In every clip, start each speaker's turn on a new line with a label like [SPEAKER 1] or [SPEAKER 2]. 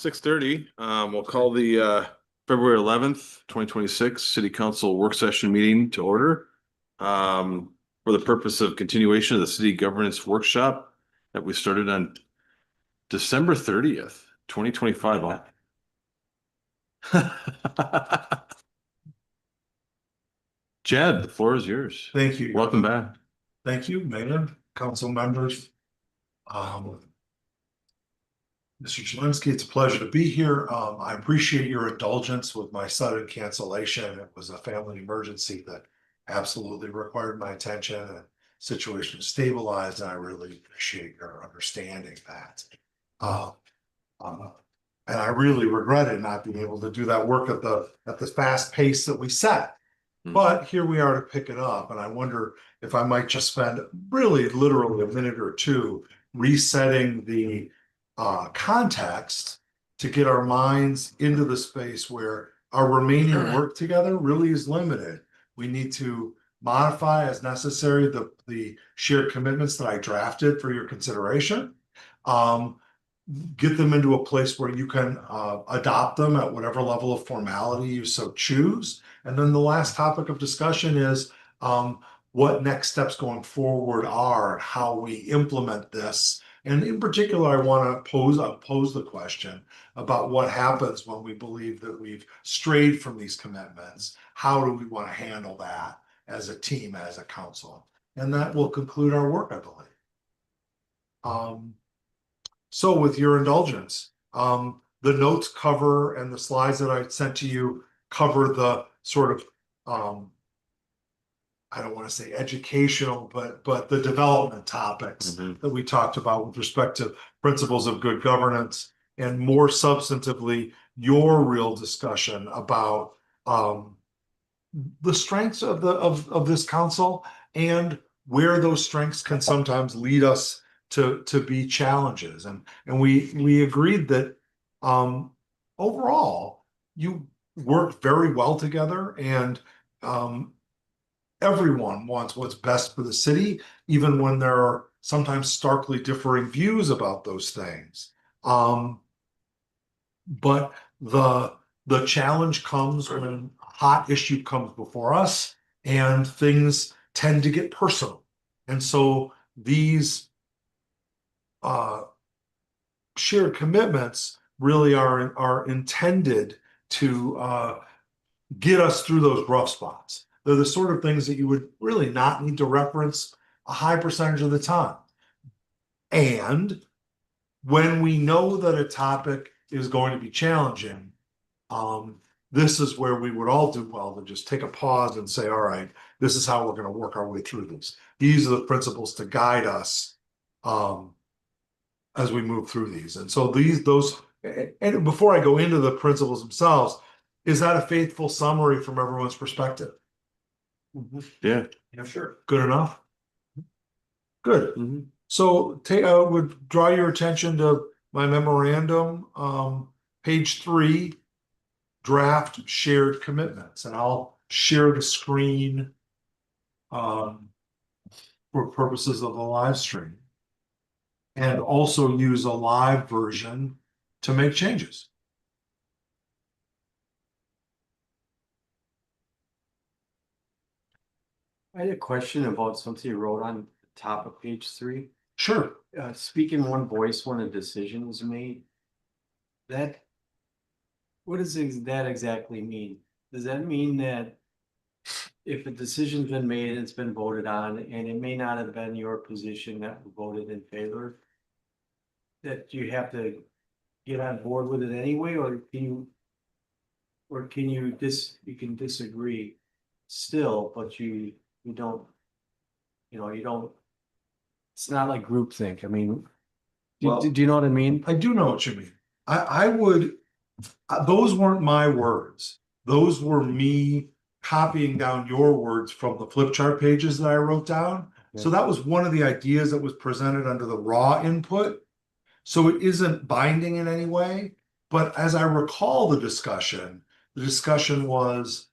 [SPEAKER 1] 6:30. We'll call the February 11th, 2026 City Council Work Session meeting to order for the purpose of continuation of the City Governance Workshop that we started on December 30th, 2025. Jed, the floor is yours.
[SPEAKER 2] Thank you.
[SPEAKER 1] Welcome back.
[SPEAKER 2] Thank you, Mayor, council members. Mr. Jelinski, it's a pleasure to be here. I appreciate your indulgence with my sudden cancellation. It was a family emergency that absolutely required my attention, and situation is stabilized, and I really appreciate your understanding that. And I really regretted not being able to do that work at the fast pace that we set. But here we are to pick it up, and I wonder if I might just spend really literally a minute or two resetting the context to get our minds into the space where our remaining work together really is limited. We need to modify as necessary the shared commitments that I drafted for your consideration. Get them into a place where you can adopt them at whatever level of formality you so choose. And then the last topic of discussion is what next steps going forward are and how we implement this. And in particular, I want to pose the question about what happens when we believe that we've strayed from these commitments. How do we want to handle that as a team, as a council? And that will conclude our work, I believe. So with your indulgence, the notes cover and the slides that I sent to you cover the sort of, I don't want to say educational, but the development topics that we talked about with respect to principles of good governance, and more substantively, your real discussion about the strengths of this council and where those strengths can sometimes lead us to be challenges. And we agreed that overall you work very well together, and everyone wants what's best for the city, even when there are sometimes starkly differing views about those things. But the challenge comes when a hot issue comes before us and things tend to get personal. And so these shared commitments really are intended to get us through those rough spots. They're the sort of things that you would really not need to reference a high percentage of the time. And when we know that a topic is going to be challenging, this is where we would all do well to just take a pause and say, all right, this is how we're going to work our way through this. These are the principles to guide us as we move through these. And so and before I go into the principles themselves, is that a faithful summary from everyone's perspective?
[SPEAKER 1] Yeah,
[SPEAKER 2] sure. Good enough? Good. So I would draw your attention to my memorandum, page 3, draft shared commitments, and I'll share the screen for purposes of the live stream, and also use a live version to make changes.
[SPEAKER 3] I had a question about something you wrote on the top of page 3.
[SPEAKER 2] Sure.
[SPEAKER 3] Speak in one voice when a decision is made. What does that exactly mean? Does that mean that if a decision's been made, it's been voted on, and it may not have been your position that voted in favor, that you have to get on board with it anyway, or can you disagree still, but you don't, it's not like groupthink. I mean, do you know what I mean?
[SPEAKER 2] I do know what you mean. I would, those weren't my words. Those were me copying down your words from the flip chart pages that I wrote down. Okay. So that was one of the ideas that was presented under the raw input. So it isn't binding in any way. But as I recall the discussion was,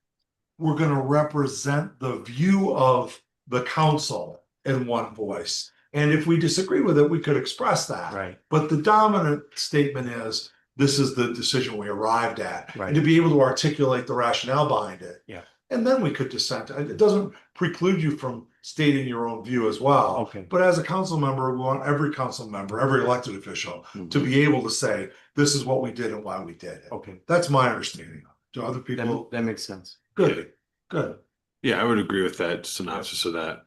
[SPEAKER 2] we're going to represent the view of the council in one voice. And if we disagree with it, we could express that.
[SPEAKER 3] Right.
[SPEAKER 2] But the dominant statement is, this is the decision we arrived at.
[SPEAKER 3] Right.
[SPEAKER 2] And to be able to articulate the rationale behind it.
[SPEAKER 3] Yeah.
[SPEAKER 2] And then we could dissent. And it doesn't preclude you from stating your own view as well.
[SPEAKER 3] Okay.
[SPEAKER 2] But as a council member, we want every council member, every elected official
[SPEAKER 3] Mm-hmm.
[SPEAKER 2] to be able to say, this is what we did and why we did it.
[SPEAKER 3] Okay,
[SPEAKER 2] That's my understanding. Do other people?
[SPEAKER 3] that makes sense.
[SPEAKER 2] Good, good.
[SPEAKER 1] Yeah, I would agree with that synopsis of that.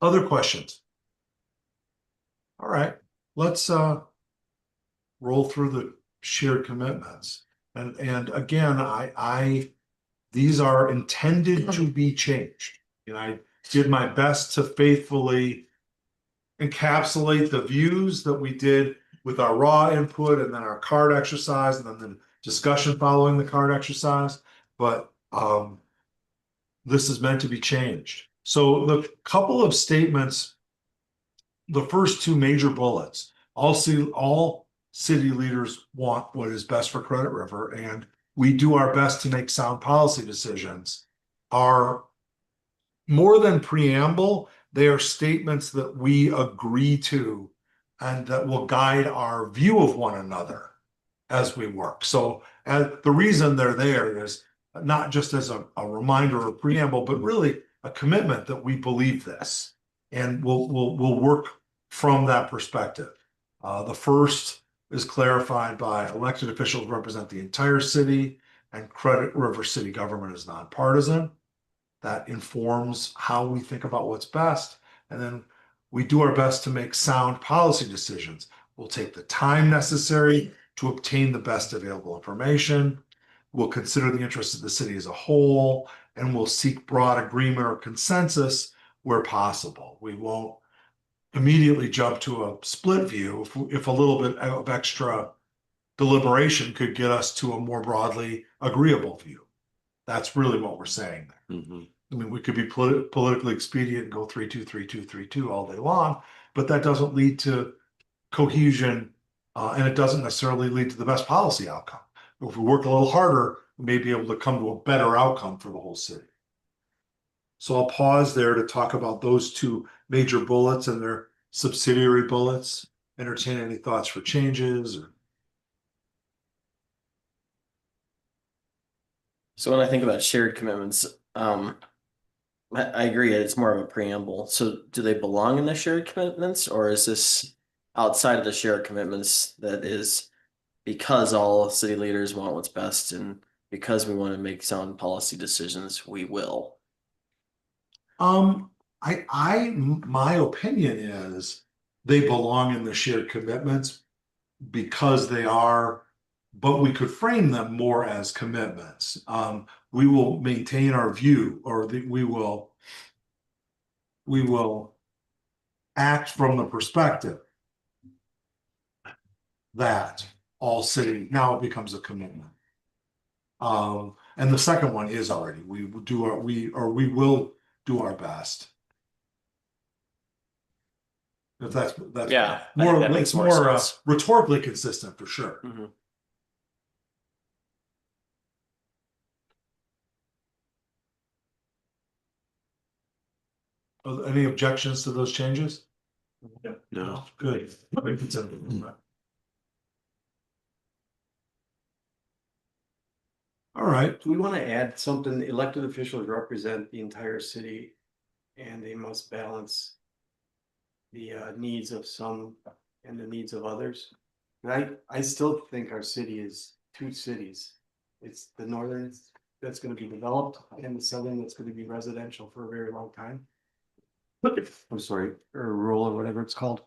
[SPEAKER 2] Other questions? All right, let's roll through the shared commitments. And again, these are intended to be changed. And I did my best to faithfully encapsulate the views that we did with our raw input and then our card exercise and then the discussion following the card exercise. But this is meant to be changed. So the couple of statements, the first two major bullets, all city leaders want what is best for Credit River, and we do our best to make sound policy decisions, are more than preamble. They are statements that we agree to and that will guide our view of one another as we work. So the reason they're there is not just as a reminder or preamble, but really a commitment that we believe this, and we'll work from that perspective. The first is clarified by elected officials represent the entire city, and Credit River city government is nonpartisan. That informs how we think about what's best. And then we do our best to make sound policy decisions. We'll take the time necessary to obtain the best available information. We'll consider the interests of the city as a whole, and we'll seek broad agreement or consensus where possible. We won't immediately jump to a split view if a little bit of extra deliberation could get us to a more broadly agreeable view. That's really what we're saying there.
[SPEAKER 1] Mhm.
[SPEAKER 2] I mean, we could be politically expedient and go 3-2, 3-2, 3-2 all day long, but that doesn't lead to cohesion, and it doesn't necessarily lead to the best policy outcome. If we work a little harder, we may be able to come to a better outcome for the whole city. So I'll pause there to talk about those two major bullets and their subsidiary bullets. Entertain any thoughts for changes or.
[SPEAKER 4] So when I think about shared commitments, I agree, it's more of a preamble. So do they belong in the shared commitments, or is this outside of the shared commitments that is because all city leaders want what's best and because we want to make sound policy decisions, we will?
[SPEAKER 2] My opinion is they belong in the shared commitments because they are, but we could frame them more as commitments. We will maintain our view, or we will act from the perspective that all city, now it becomes a commitment. And the second one is already, we will do our best. If that's
[SPEAKER 4] Yeah, I
[SPEAKER 2] more,
[SPEAKER 4] think that makes
[SPEAKER 2] it's
[SPEAKER 4] more
[SPEAKER 2] more
[SPEAKER 4] sense.
[SPEAKER 2] rhetorically consistent for sure.
[SPEAKER 4] Mhm.
[SPEAKER 2] Any objections to those changes?
[SPEAKER 1] No.
[SPEAKER 2] Good. All right,
[SPEAKER 3] Do we want to add something? Elected officials represent the entire city and they must balance the needs of some and the needs of others. And I still think our city is two cities. It's the northern that's going to be developed and the southern that's going to be residential for a very long time. I'm sorry, or rural or whatever it's called.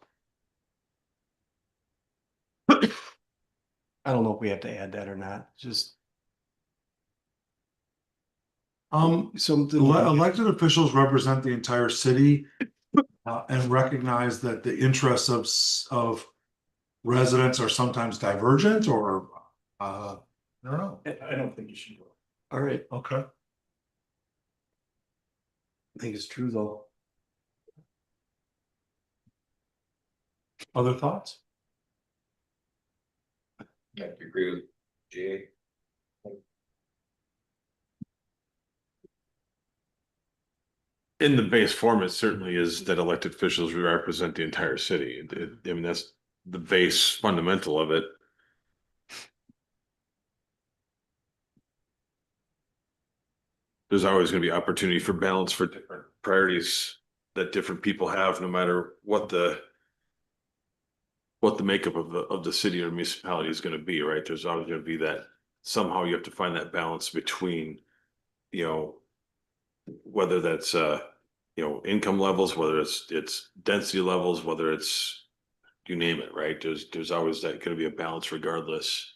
[SPEAKER 3] I don't know if we have to add that or not, just something.
[SPEAKER 2] elected officials represent the entire city and recognize that the interests of residents are sometimes divergent or I don't know.
[SPEAKER 3] I don't think you should go. All right,
[SPEAKER 2] Okay.
[SPEAKER 3] I think it's true though.
[SPEAKER 2] Other thoughts?
[SPEAKER 5] Yeah, I agree with Jay.
[SPEAKER 1] in the base form, it certainly is that elected officials represent the entire city. I mean, that's the base fundamental of it. There's always going to be opportunity for balance for different priorities that different people have, no matter what the makeup of the city or municipality is going to be, right? There's always going to be that somehow you have to find that balance between, you know, whether that's income levels, whether it's density levels, whether it's you name it, right? There's always that going to be a balance regardless.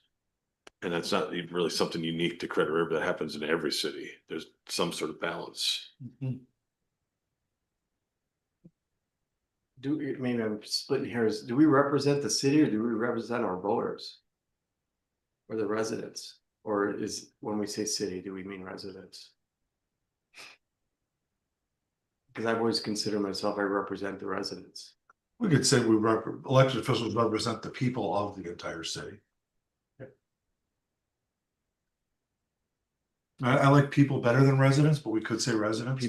[SPEAKER 1] And that's not really something unique to Credit River. That happens in every city. There's some sort of balance.
[SPEAKER 3] Maybe I'm splitting hairs. Do we represent the city or do we represent our voters? Or the residents? Or is, when we say city, do we mean residents? Because I've always considered myself, I represent the residents.
[SPEAKER 2] We could say elected officials represent the people of the entire city. I like people better than residents, but we could say residents.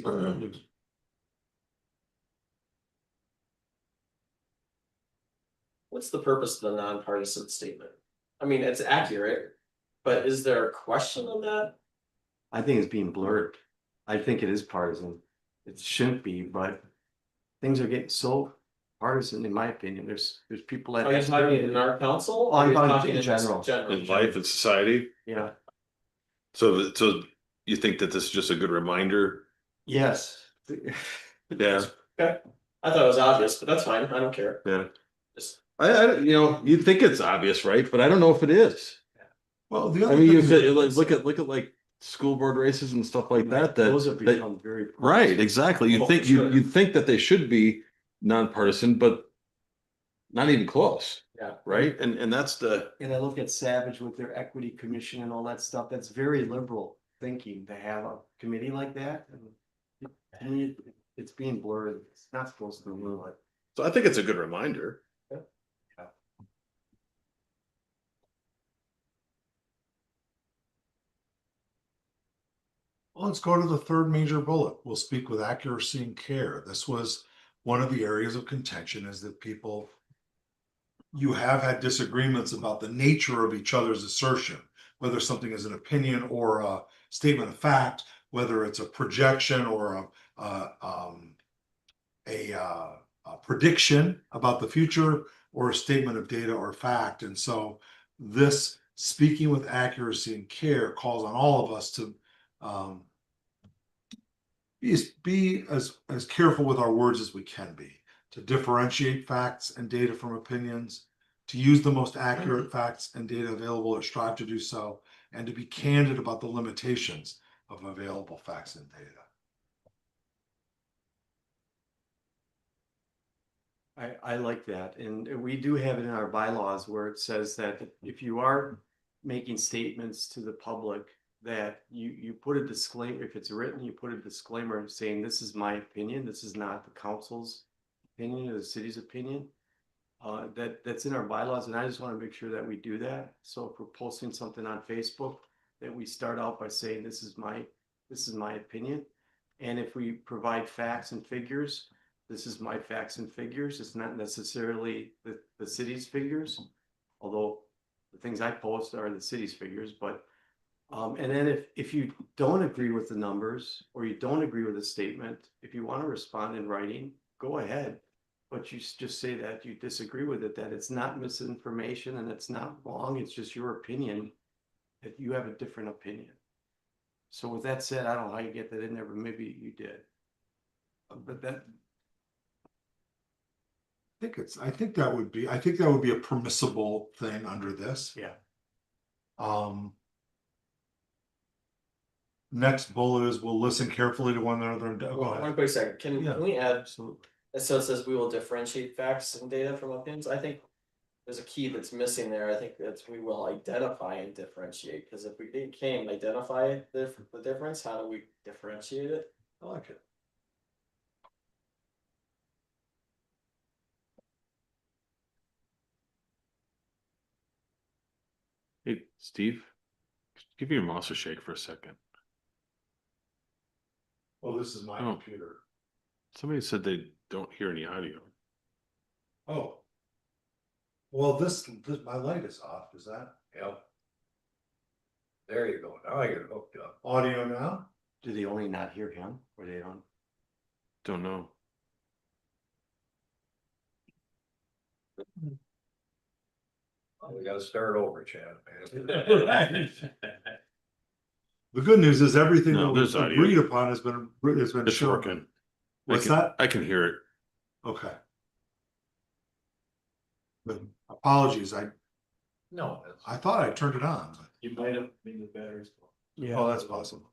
[SPEAKER 4] What's the purpose of the nonpartisan statement? I mean, it's accurate, but is there a question on that?
[SPEAKER 3] I think it's being blurred. I think it is partisan. It shouldn't be, but things are getting so partisan, in my opinion. There's people that.
[SPEAKER 4] Are you talking in our council?
[SPEAKER 3] I'm
[SPEAKER 4] Or are you
[SPEAKER 3] talking in
[SPEAKER 4] just
[SPEAKER 3] general.
[SPEAKER 1] In life and society.
[SPEAKER 3] Yeah,
[SPEAKER 1] So you think that this is just a good reminder?
[SPEAKER 3] yes.
[SPEAKER 1] Yeah.
[SPEAKER 4] Okay, I thought it was obvious, but that's fine, I don't care.
[SPEAKER 1] Yeah.
[SPEAKER 4] Just,
[SPEAKER 1] You'd think it's obvious, right? But I don't know if it is.
[SPEAKER 2] Well, the
[SPEAKER 1] I
[SPEAKER 2] other
[SPEAKER 1] mean, you
[SPEAKER 2] thing
[SPEAKER 1] could
[SPEAKER 2] is-
[SPEAKER 1] look at like school board races and stuff like that.
[SPEAKER 3] Those have
[SPEAKER 1] That
[SPEAKER 3] become very.
[SPEAKER 1] right, exactly.
[SPEAKER 4] Oh, for sure.
[SPEAKER 1] You'd think that they should be nonpartisan, but not even close,
[SPEAKER 4] yeah,
[SPEAKER 1] right? And that's the
[SPEAKER 3] And I look at Savage with their equity commission and all that stuff, that's very liberal thinking to have a committee like that. And to me, it's being blurred, it's not supposed to be like.
[SPEAKER 1] so I think it's a good reminder.
[SPEAKER 2] Well, let's go to the third major bullet. We'll speak with accuracy and care. This was one of the areas of contention, is that people, you have had disagreements about the nature of each other's assertion, whether something is an opinion or a statement of fact, whether it's a projection or a prediction about the future or a statement of data or fact. And so this speaking with accuracy and care calls on all of us to be as careful with our words as we can be, to differentiate facts and data from opinions, to use the most accurate facts and data available or strive to do so, and to be candid about the limitations of available facts and data.
[SPEAKER 3] I like that, and we do have it in our bylaws where it says that if you are making statements to the public, that you put a disclaimer, if it's written, you put a disclaimer saying this is my opinion, this is not the council's opinion or the city's opinion. That's in our bylaws, and I just want to make sure that we do that. So if we're posting something on Facebook, that we start out by saying this is my opinion. And if we provide facts and figures, this is my facts and figures. It's not necessarily the city's figures, although the things I post are the city's figures. But and then if you don't agree with the numbers or you don't agree with the statement, if you want to respond in writing, go ahead. But you just say that you disagree with it, that it's not misinformation and it's not wrong. It's just your opinion, that you have a different opinion. So with that said, I don't know how you get that in there, but maybe you did. But that.
[SPEAKER 2] I think that would be a permissible thing under this.
[SPEAKER 3] Yeah.
[SPEAKER 2] Next bullet is we'll listen carefully to one another and go
[SPEAKER 4] Well,
[SPEAKER 2] ahead.
[SPEAKER 4] one quick second,
[SPEAKER 2] Yeah.
[SPEAKER 4] can we add,
[SPEAKER 3] Absolutely.
[SPEAKER 4] so it says we will differentiate facts and data from opinions, I think. There's a key that's missing there, I think that's we will identify and differentiate, because if we can't identify the difference, how do we differentiate it?
[SPEAKER 2] I like it.
[SPEAKER 1] Hey, Steve, give your mouse a shake for a second.
[SPEAKER 2] Well, this is my
[SPEAKER 1] Oh.
[SPEAKER 2] computer.
[SPEAKER 1] Somebody said they don't hear any audio.
[SPEAKER 2] Oh. Well, this, my light is off, is that
[SPEAKER 5] Yep. There you go. Now I get it hooked up.
[SPEAKER 2] audio now?
[SPEAKER 3] Do they only not hear him or they don't?
[SPEAKER 1] Don't know.
[SPEAKER 5] We gotta start over, Chad, man.
[SPEAKER 2] The good news is everything
[SPEAKER 1] No,
[SPEAKER 2] that was
[SPEAKER 1] there's audio.
[SPEAKER 2] agreed upon has been
[SPEAKER 1] It's
[SPEAKER 2] shown.
[SPEAKER 1] working.
[SPEAKER 2] What's
[SPEAKER 1] I can,
[SPEAKER 2] that?
[SPEAKER 1] I can hear it.
[SPEAKER 2] Okay. But apologies,
[SPEAKER 5] No.
[SPEAKER 2] I thought I turned it on, but,
[SPEAKER 3] You might have made the batteries. Yeah.
[SPEAKER 2] oh, that's possible.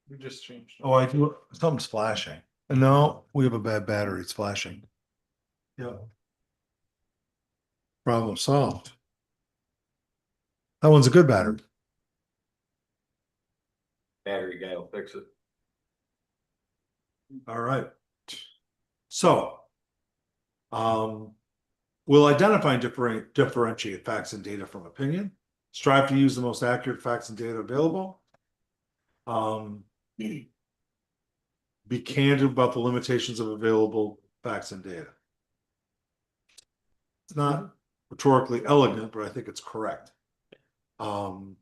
[SPEAKER 3] We just changed.
[SPEAKER 2] Oh, I do, something's flashing. No, we have a bad battery, it's flashing. Yeah. Problem solved. That one's a good battery.
[SPEAKER 5] Battery guy will fix it.
[SPEAKER 2] All right. So. We'll identify and differentiate facts and data from opinion, strive to use the most accurate facts and data available. Be candid about the limitations of available facts and data. It's not rhetorically elegant, but I think it's correct. We'll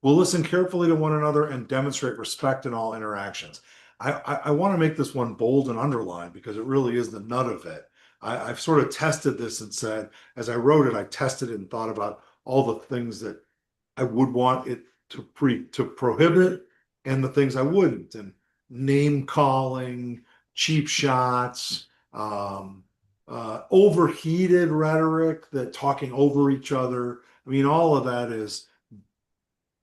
[SPEAKER 2] listen carefully to one another and demonstrate respect in all interactions. I want to make this one bold and underlined because it really is the nut of it. I've sort of tested this and said, as I wrote it, I tested it and thought about all the things that I would want it to prohibit and the things I wouldn't, and name calling, cheap shots, overheated rhetoric, that talking over each other. I mean, all of that is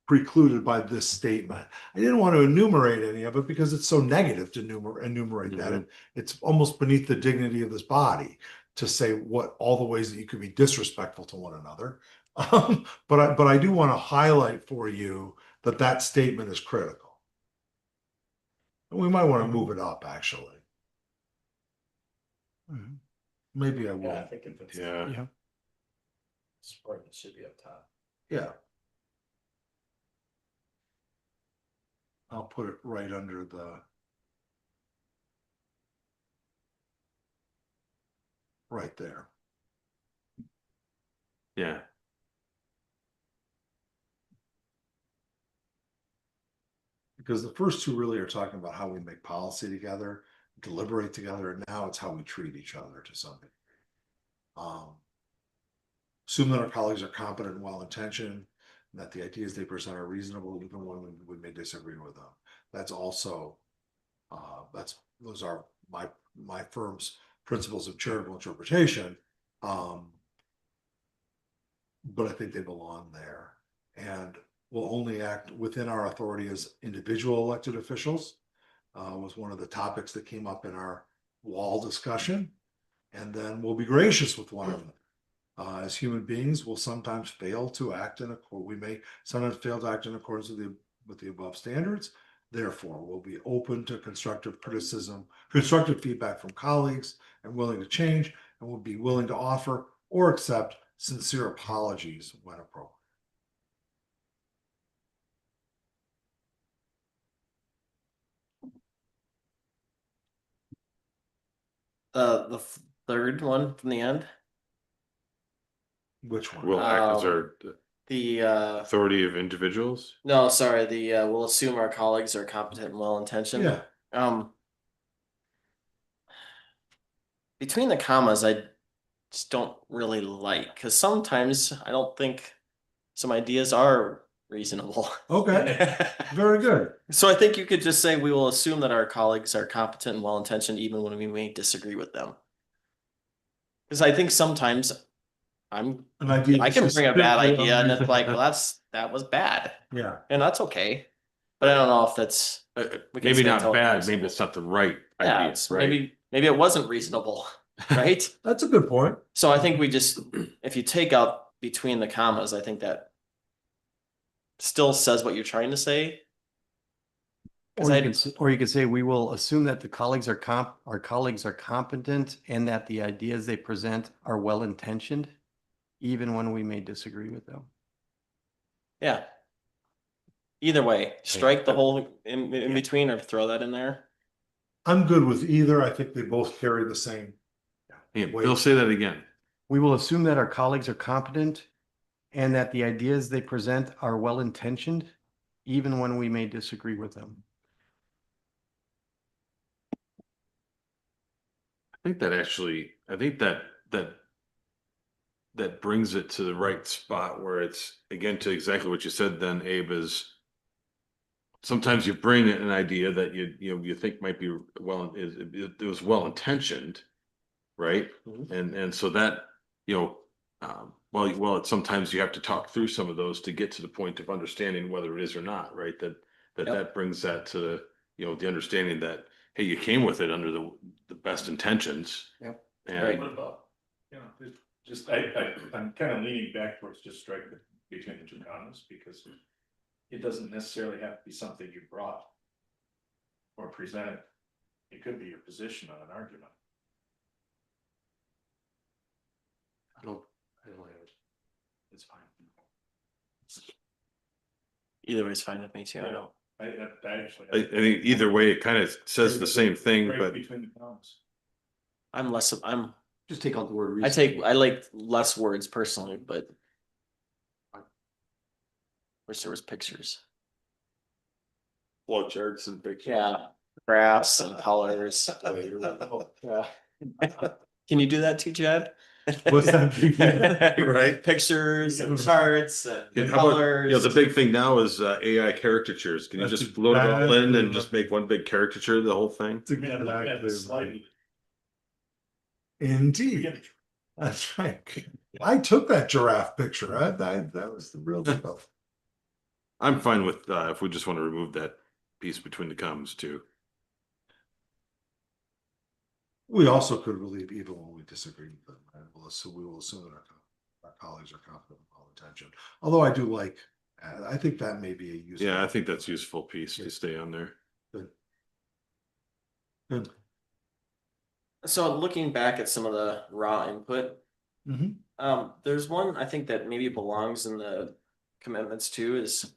[SPEAKER 2] precluded by this statement. I didn't want to enumerate any of it because it's so negative to enumerate that. And it's almost beneath the dignity of this body to say what all the ways that you could be disrespectful to one another. But I do want to highlight for you that that statement is critical. And we might want to move it up, actually. Maybe I will.
[SPEAKER 5] Yeah, I think if it's.
[SPEAKER 1] Yeah.
[SPEAKER 5] Sport, it should be up top.
[SPEAKER 2] Yeah. I'll put it right under the. Right there.
[SPEAKER 1] Yeah.
[SPEAKER 2] Because the first two really are talking about how we make policy together, deliberate together, and now it's how we treat each other to some degree. Assume that our colleagues are competent and well-intentioned, and that the ideas they present are reasonable, even when we may disagree with them. That's also, those are my firm's principles of charitable interpretation. But I think they belong there, and will only act within our authority as individual elected officials. Was one of the topics that came up in our wall discussion. And then we'll be gracious with one another. As human beings, we'll sometimes fail to act in accordance. We may sometimes fail to act in accordance with the above standards. Therefore, we'll be open to constructive criticism, constructive feedback from colleagues, and willing to change, and we'll be willing to offer or accept sincere apologies when appropriate.
[SPEAKER 4] The third one from the end,
[SPEAKER 2] Which one?
[SPEAKER 1] Will act as our
[SPEAKER 4] the
[SPEAKER 1] authority of individuals.
[SPEAKER 4] no, sorry, the we'll assume our colleagues are competent and well-intentioned.
[SPEAKER 2] Yeah,
[SPEAKER 4] Between the commas, I just don't really like, because sometimes I don't think some ideas are reasonable.
[SPEAKER 2] okay, very good.
[SPEAKER 4] So I think you could just say we will assume that our colleagues are competent and well-intentioned even when we may disagree with them. Because I think sometimes
[SPEAKER 2] An idea
[SPEAKER 4] I can
[SPEAKER 2] just
[SPEAKER 4] bring a bad
[SPEAKER 2] simply
[SPEAKER 4] idea and it's like, well,
[SPEAKER 2] unreasonable.
[SPEAKER 4] that was bad,
[SPEAKER 2] Yeah,
[SPEAKER 4] and that's okay. But I don't know if that's we can
[SPEAKER 1] Maybe
[SPEAKER 4] say
[SPEAKER 1] not
[SPEAKER 4] totally
[SPEAKER 1] bad,
[SPEAKER 4] reasonable.
[SPEAKER 1] maybe it's not the right
[SPEAKER 4] Yeah,
[SPEAKER 1] idea,
[SPEAKER 4] it's
[SPEAKER 1] right?
[SPEAKER 4] maybe it wasn't reasonable, right?
[SPEAKER 2] that's a good point.
[SPEAKER 4] So I think we just, if you take out between the commas, I think that still says what you're trying to say. Because
[SPEAKER 3] Or you could say, we will assume that our colleagues are competent and that the ideas they present are well-intentioned, even when we may disagree with them.
[SPEAKER 4] yeah. Either way, strike the whole in between or throw that in there.
[SPEAKER 2] I'm good with either. I think they both carry the same.
[SPEAKER 1] Hey, Bill, say that again.
[SPEAKER 3] We will assume that our colleagues are competent and that the ideas they present are well-intentioned, even when we may disagree with them.
[SPEAKER 1] I think that actually, I think that brings it to the right spot where it's, again, to exactly what you said then, Abe, is sometimes you bring an idea that you think might be it was well intentioned, right? And so that, sometimes you have to talk through some of those to get to the point of understanding whether it is or not, right? That brings that to, the understanding that, hey, you came with it under the best intentions.
[SPEAKER 3] Yep.
[SPEAKER 1] And
[SPEAKER 6] What about, just, I'm kind of leaning back towards just striking between the two comments, because it doesn't necessarily have to be something you brought or presented. It could be your position on an argument.
[SPEAKER 3] I don't have it. It's fine.
[SPEAKER 4] Either way is fine with me too.
[SPEAKER 6] I know, I actually.
[SPEAKER 1] I think either way, it kind of says the same thing,
[SPEAKER 6] Right
[SPEAKER 1] but
[SPEAKER 6] between the comments.
[SPEAKER 3] Just take out the word.
[SPEAKER 4] I like less words personally, but. Wish there was pictures.
[SPEAKER 1] flow charts and pictures.
[SPEAKER 4] Yeah, graphs and colors. Yeah. Can you do that too, Chad?
[SPEAKER 2] What's that?
[SPEAKER 1] Right.
[SPEAKER 4] Pictures and charts
[SPEAKER 1] Yeah,
[SPEAKER 4] and
[SPEAKER 1] how about,
[SPEAKER 4] colors.
[SPEAKER 1] the big thing now is AI caricatures. Can you
[SPEAKER 2] That's
[SPEAKER 1] just load it all in
[SPEAKER 2] exactly
[SPEAKER 1] and just make one big caricature of the whole thing?
[SPEAKER 2] It's exactly right.
[SPEAKER 6] Slightly.
[SPEAKER 2] Indeed, that's right. I took that giraffe picture. That was the real deal.
[SPEAKER 1] I'm fine with, if we just want to remove that piece between the commas too.
[SPEAKER 2] We also could relieve even when we disagree with them. Right? We will assume that our colleagues are confident with all intention. Although I do like, I think that may be a useful.
[SPEAKER 1] Yeah, I think that's a useful piece to stay on there.
[SPEAKER 2] Good.
[SPEAKER 4] So looking back at some of the raw input,
[SPEAKER 2] Mhm.
[SPEAKER 4] there's one I think that maybe belongs in the commitments too, is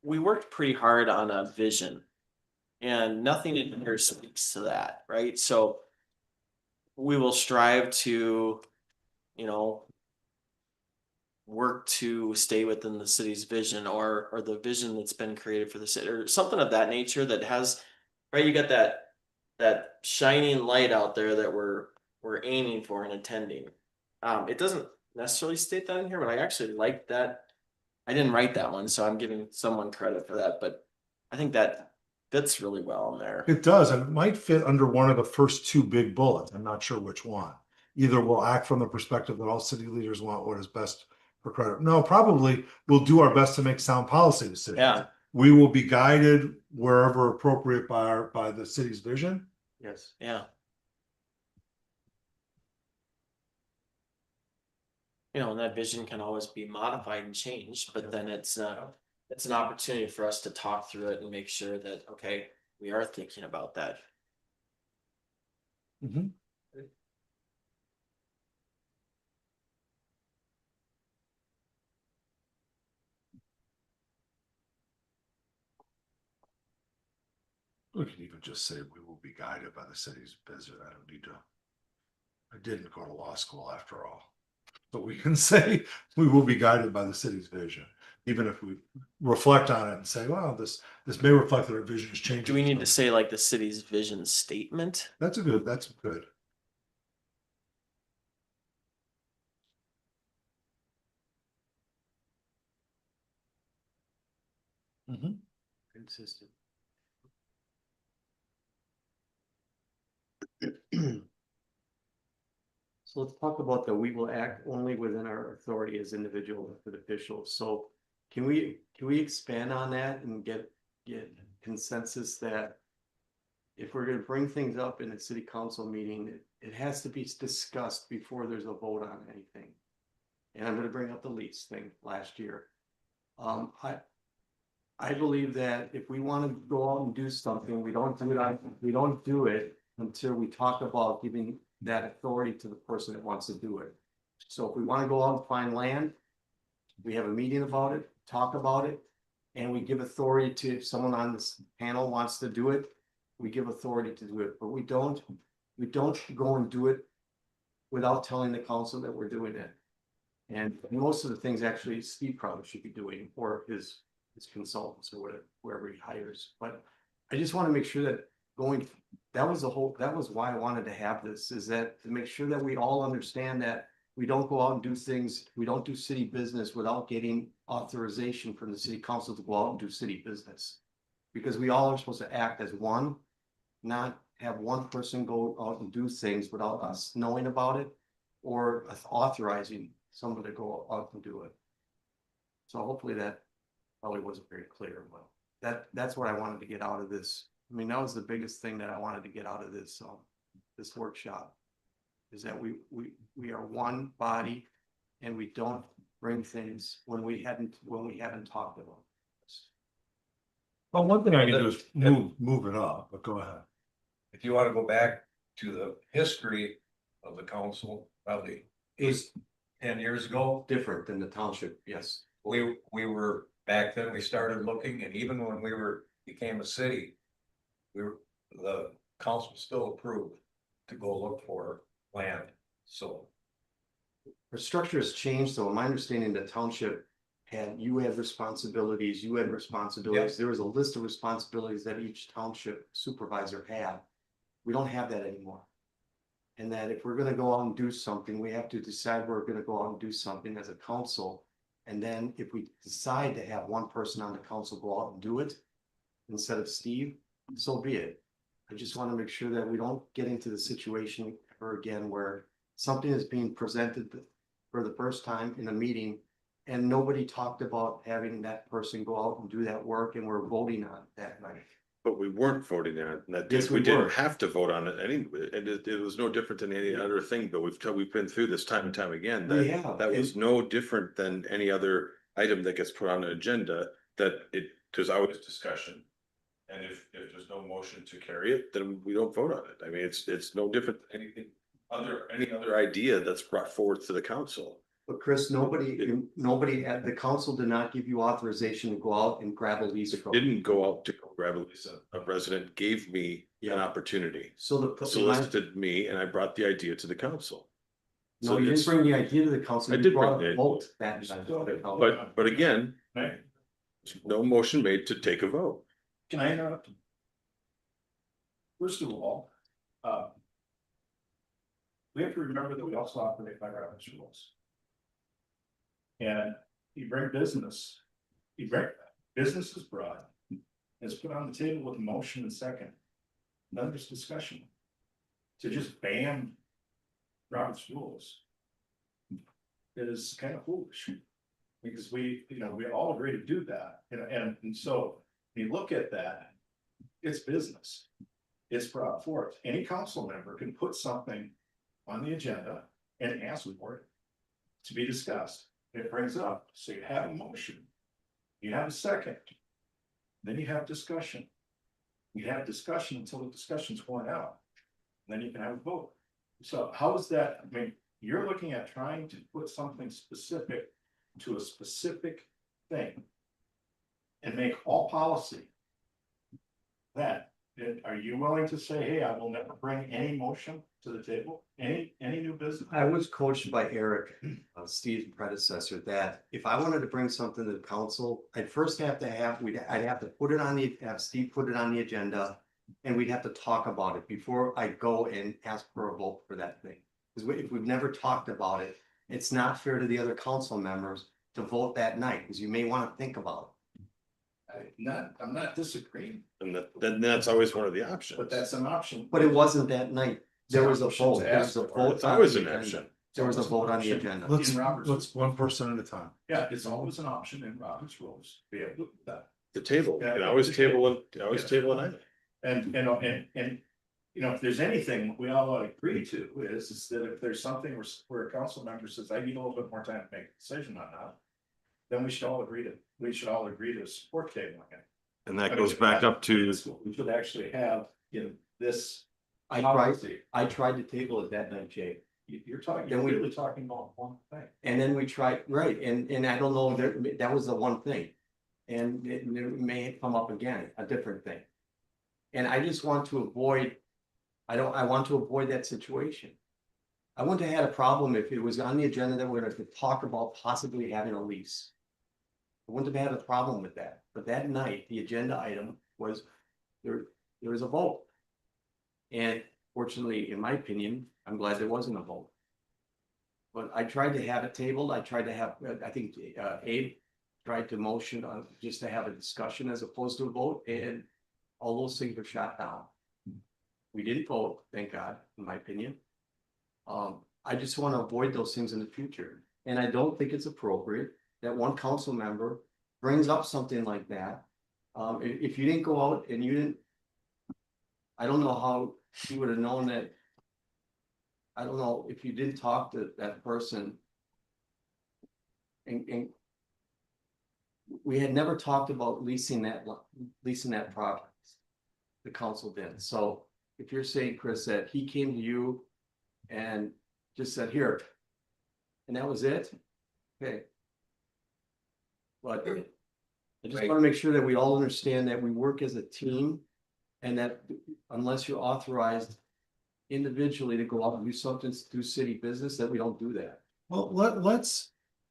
[SPEAKER 4] we worked pretty hard on a vision. And nothing in here speaks to that, right? So we will strive to, work to stay within the city's vision or the vision that's been created for the city or something of that nature that has, right? You got that shining light out there that we're aiming for and attending. It doesn't necessarily state that in here, but I actually like that. I didn't write that one, so I'm giving someone credit for that, but I think that fits really well in there.
[SPEAKER 2] It does, and it might fit under one of the first two big bullets. I'm not sure which one. Either we'll act from the perspective that all city leaders want what is best for credit. No, probably we'll do our best to make sound policy decisions.
[SPEAKER 4] Yeah.
[SPEAKER 2] We will be guided wherever appropriate by the city's vision.
[SPEAKER 3] Yes.
[SPEAKER 4] Yeah. And that vision can always be modified and changed, but then it's an opportunity for us to talk through it and make sure that, okay, we are thinking about that.
[SPEAKER 2] Mm-hmm. We could even just say we will be guided by the city's vision. I don't need to. I didn't go to law school after all. But we can say we will be guided by the city's vision, even if we reflect on it and say, well, this may reflect that our vision is changing.
[SPEAKER 4] Do we need to say like the city's vision statement?
[SPEAKER 2] That's good. Mm-hmm.
[SPEAKER 3] Consistent. So let's talk about that we will act only within our authority as individual elected officials. So can we expand on that and get consensus that if we're gonna bring things up in a city council meeting, it has to be discussed before there's a vote on anything. And I'm gonna bring up the lease thing last year. I believe that if we want to go out and do something, we don't do it until we talk about giving that authority to the person that wants to do it. So if we want to go out and find land, we have a meeting about it, talk about it, and we give authority to if someone on this panel wants to do it. we give authority to do it, but we don't go and do it without telling the council that we're doing it. And most of the things actually Steve probably should be doing, or his consultants or whatever, wherever he hires. But I just want to make sure that that was why I wanted to have this, is that to make sure that we all understand that we don't go out and do things, we don't do city business without getting authorization from the city council to go out and do city business. Because we all are supposed to act as one, not have one person go out and do things without us knowing about it or us authorizing someone to go out and do it. So hopefully that probably wasn't very clear, but that's what I wanted to get out of this. I mean, that was the biggest thing that I wanted to get out of this, this workshop. Is that we are one body and we don't bring things when we haven't talked about this.
[SPEAKER 2] Well, one thing I can do is move it up, but go ahead.
[SPEAKER 5] If you wanna go back to the history of the council, probably
[SPEAKER 3] Is
[SPEAKER 5] 10 years ago,
[SPEAKER 3] different than the township, yes.
[SPEAKER 5] we were, back then, we started looking, and even when became a city. The council still approved to go look for land, so.
[SPEAKER 3] Our structure has changed, though. In my understanding, the township you had responsibilities, There was a list of responsibilities that each township supervisor had. We don't have that anymore. And that if we're gonna go out and do something, we have to decide we're gonna go out and do something as a council. And then if we decide to have one person on the council go out and do it instead of Steve, so be it. I just want to make sure that we don't get into the situation ever again where something is being presented for the first time in a meeting and nobody talked about having that person go out and do that work and we're voting on it that night.
[SPEAKER 1] But we weren't voting on it, and that
[SPEAKER 3] Yes,
[SPEAKER 1] we
[SPEAKER 3] we
[SPEAKER 1] didn't
[SPEAKER 3] were.
[SPEAKER 1] have to vote on it anyway, and it was no different than any other thing, but we've been through this time and time again.
[SPEAKER 3] We
[SPEAKER 1] That
[SPEAKER 3] have,
[SPEAKER 1] that
[SPEAKER 3] and-
[SPEAKER 1] was no different than any other item that gets put on an agenda, there's always discussion. And if there's no motion to carry it, then we don't vote on it. I mean, it's no different than any other idea that's brought forward to the council.
[SPEAKER 3] But Chris, nobody at the council did not give you authorization to go out and grab a lease. from.
[SPEAKER 1] Didn't go out to go grab a lease. A resident gave me an
[SPEAKER 3] Yeah.
[SPEAKER 1] opportunity,
[SPEAKER 3] So the.
[SPEAKER 1] solicited me, and I brought the idea to the council.
[SPEAKER 3] No,
[SPEAKER 1] So
[SPEAKER 3] you didn't
[SPEAKER 1] it's-
[SPEAKER 3] bring the idea to the council.
[SPEAKER 1] I
[SPEAKER 3] you
[SPEAKER 1] did bring
[SPEAKER 3] brought
[SPEAKER 1] the
[SPEAKER 3] a
[SPEAKER 1] idea.
[SPEAKER 3] vote that night.
[SPEAKER 1] But again,
[SPEAKER 6] Right?
[SPEAKER 1] no motion made to take a vote.
[SPEAKER 6] Can I interrupt? First of all, we have to remember that we also operate by Robert's rules. And you bring business is brought, it's put on the table with a motion and second. Then there's discussion. To just ban Robert's rules is kind of foolish. Because we all agree to do that, and so when you look at that, it's business. It's brought forth. Any council member can put something on the agenda and ask for it to be discussed. It brings up, so you have a motion, you have a second, then you have discussion. You have discussion until the discussion's worn out, then you can have a vote. So how is that? I mean, you're looking at trying to put something specific to a specific thing and make all policy that. Are you willing to say, hey, I will never bring any motion to the table, any new business?
[SPEAKER 3] I was coached by Eric, Steve's predecessor, that if I wanted to bring something to the council, I'd first have to I'd have to have Steve put it on the agenda. And we'd have to talk about it before I go and ask for a vote for that thing. Because if we've never talked about it, it's not fair to the other council members to vote that night, because you may want to think about
[SPEAKER 6] I'm not disagreeing,
[SPEAKER 1] And then that's always one of the options.
[SPEAKER 6] but that's an option.
[SPEAKER 3] it. But it wasn't that night. There was a vote. There was a vote.
[SPEAKER 1] It's
[SPEAKER 3] on
[SPEAKER 1] always
[SPEAKER 3] the
[SPEAKER 1] an
[SPEAKER 3] agenda.
[SPEAKER 1] option.
[SPEAKER 3] There was a vote on the agenda.
[SPEAKER 2] Let's one person at a time.
[SPEAKER 6] Yeah, it's always an option in Robert's rules, to be able to do that.
[SPEAKER 1] The table, you
[SPEAKER 6] Yeah.
[SPEAKER 1] can always table an item.
[SPEAKER 6] And, if there's anything we all agree to is that if there's something where a council member says, I need a little bit more time to make a decision on that. Then we should all agree to support tabling it.
[SPEAKER 1] And that goes back up to,
[SPEAKER 6] It's what we should actually have in this
[SPEAKER 3] I
[SPEAKER 6] policy.
[SPEAKER 3] tried to table it that night, Jay.
[SPEAKER 6] You're talking,
[SPEAKER 3] Then
[SPEAKER 6] you're
[SPEAKER 3] we-
[SPEAKER 6] really talking about one thing.
[SPEAKER 3] And then we tried, right, and I don't know, that was the one thing. And it may come up again, a different thing. And I just want to avoid, I want to avoid that situation. I wouldn't have had a problem if it was on the agenda that we're going to talk about possibly having a lease. I wouldn't have had a problem with that, but that night, the agenda item was, there was a vote. And fortunately, in my opinion, I'm glad there wasn't a vote. But I tried to have it tabled, I tried to have, I think, Abe tried to motion on just to have a discussion as opposed to a vote, and all those things were shot down. We didn't vote, thank God, in my opinion. I just want to avoid those things in the future, and I don't think it's appropriate that one council member brings up something like that. If you didn't go out and you didn't, I don't know how you would have known that. I don't know if you didn't talk to that person. And we had never talked about leasing that property. The council did. So if you're saying, Chris, that he came to you and just said, here, and that was it, okay. But I just want to make sure that we all understand that we work as a team, and that unless you're authorized individually to go out and do something to do city business, that we don't do that.
[SPEAKER 2] Well,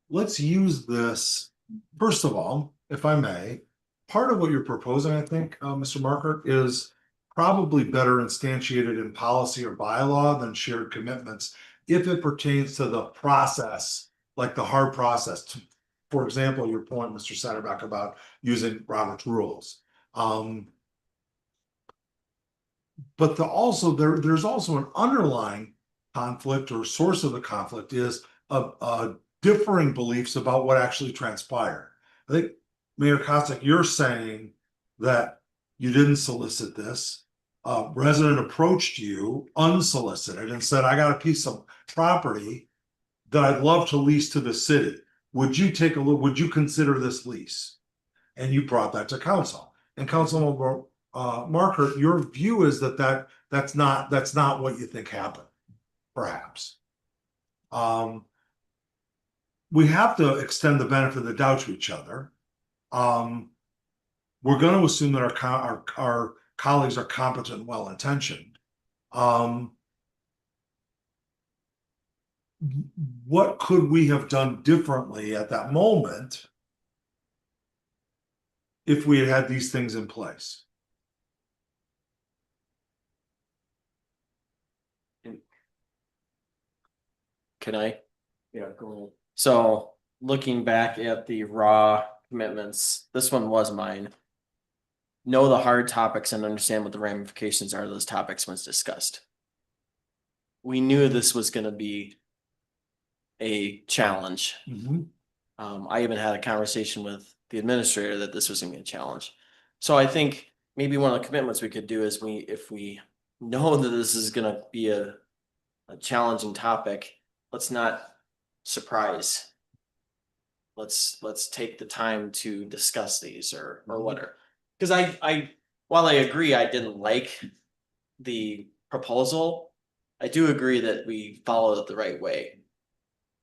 [SPEAKER 2] let's use this, first of all, if I may. Part of what you're proposing, I think, Mr. Marker, is probably better instantiated in policy or bylaw than shared commitments if it pertains to the process, like the hard process. For example, your point, Mr. Satterback, about using Robert's rules. But there's also an underlying conflict, or source of the conflict is differing beliefs about what actually transpired. I think, Mayor Kostick, you're saying that you didn't solicit this. A resident approached you unsolicited and said, I got a piece of property that I'd love to lease to the city. Would you take a look? Would you consider this lease? And you brought that to council. And Councilman Marker, your view is that's not what you think happened, perhaps. We have to extend the benefit of the doubt to each other. We're going to assume that our colleagues are competent and well-intentioned. What could we have done differently at that moment if we had had these things in place?
[SPEAKER 4] Can I?
[SPEAKER 3] Yeah, go ahead.
[SPEAKER 4] So looking back at the raw commitments, this one was mine. Know the hard topics and understand what the ramifications are of those topics once discussed. We knew this was going to be a challenge. I even had a conversation with the administrator that this was going to be a challenge. So I think maybe one of the commitments we could do is if we know that this is going to be a challenging topic, let's not surprise. Let's take the time to discuss these or whatever. Because while I agree I didn't like the proposal, I do agree that we followed it the right way.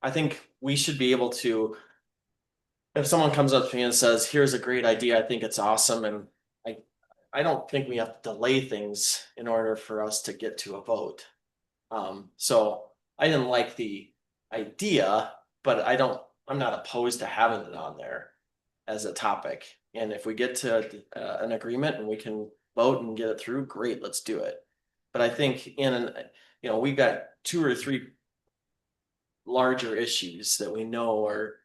[SPEAKER 4] I think we should be able to, if someone comes up to me and says, here's a great idea, I think it's awesome, and I don't think we have to delay things in order for us to get to a vote. So I didn't like the idea, but I'm not opposed to having it on there as a topic. And if we get to an agreement and we can vote and get it through, great, let's do it. But I think we've got 2 or 3 larger issues that we know are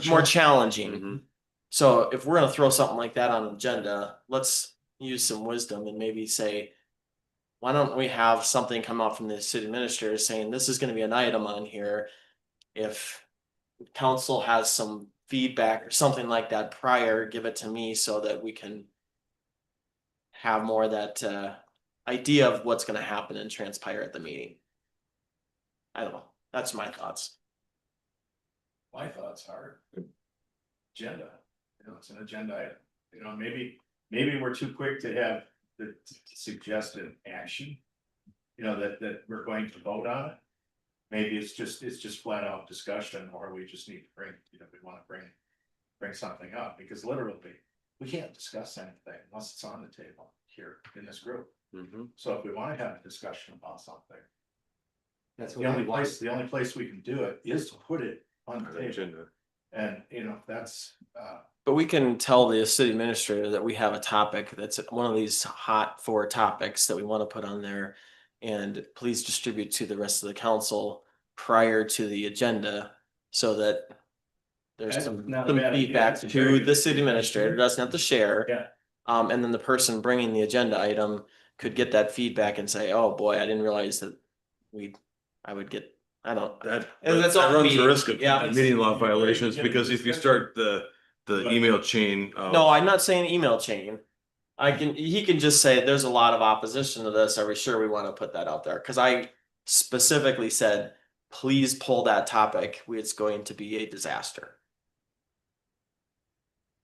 [SPEAKER 4] more challenging. So if we're gonna throw something like that on the agenda, let's use some wisdom and maybe say, why don't we have something come out from the city administrator saying this is gonna be an item on here. If council has some feedback or something like that prior, give it to me so that we can have more of that idea of what's gonna happen and transpire at the meeting. I don't know. That's my thoughts.
[SPEAKER 6] My thoughts are agenda, it's an agenda item, maybe we're too quick to have the suggested action. That we're going to vote on it. Maybe it's just flat out discussion, or we just need to we want to bring something up, because literally we can't discuss anything unless it's on the table here in this group.
[SPEAKER 1] Mhm.
[SPEAKER 6] So if we wanna have a discussion about something,
[SPEAKER 3] That's
[SPEAKER 6] the
[SPEAKER 3] what
[SPEAKER 6] only
[SPEAKER 3] we want.
[SPEAKER 6] place, the only place we can do it is to put it on the table.
[SPEAKER 1] Agenda.
[SPEAKER 6] And, you know, that's,
[SPEAKER 4] But we can tell the city administrator that we have a topic that's one of these hot 4 topics that we want to put on there. And please distribute to the rest of the council prior to the agenda so that there's
[SPEAKER 6] That's
[SPEAKER 4] some
[SPEAKER 6] not a bad idea.
[SPEAKER 4] feedback
[SPEAKER 6] It's a
[SPEAKER 4] to
[SPEAKER 6] very
[SPEAKER 4] the
[SPEAKER 6] good
[SPEAKER 4] city administrator, doesn't have to share.
[SPEAKER 6] yeah,
[SPEAKER 4] And then the person bringing the agenda item could get that feedback and say, oh boy, I didn't realize that I would get, I don't.
[SPEAKER 1] That,
[SPEAKER 4] And that's
[SPEAKER 1] that
[SPEAKER 4] all
[SPEAKER 1] runs the
[SPEAKER 4] meeting.
[SPEAKER 1] risk of
[SPEAKER 4] Yeah.
[SPEAKER 1] meeting law
[SPEAKER 6] You're
[SPEAKER 1] violations,
[SPEAKER 6] getting
[SPEAKER 1] because if you
[SPEAKER 6] discussion.
[SPEAKER 1] start the email chain.
[SPEAKER 4] No, I'm not saying email chain. He can just say, there's a lot of opposition to this. Are we sure we want to put that out there? Cause I specifically said, please pull that topic. It's going to be a disaster.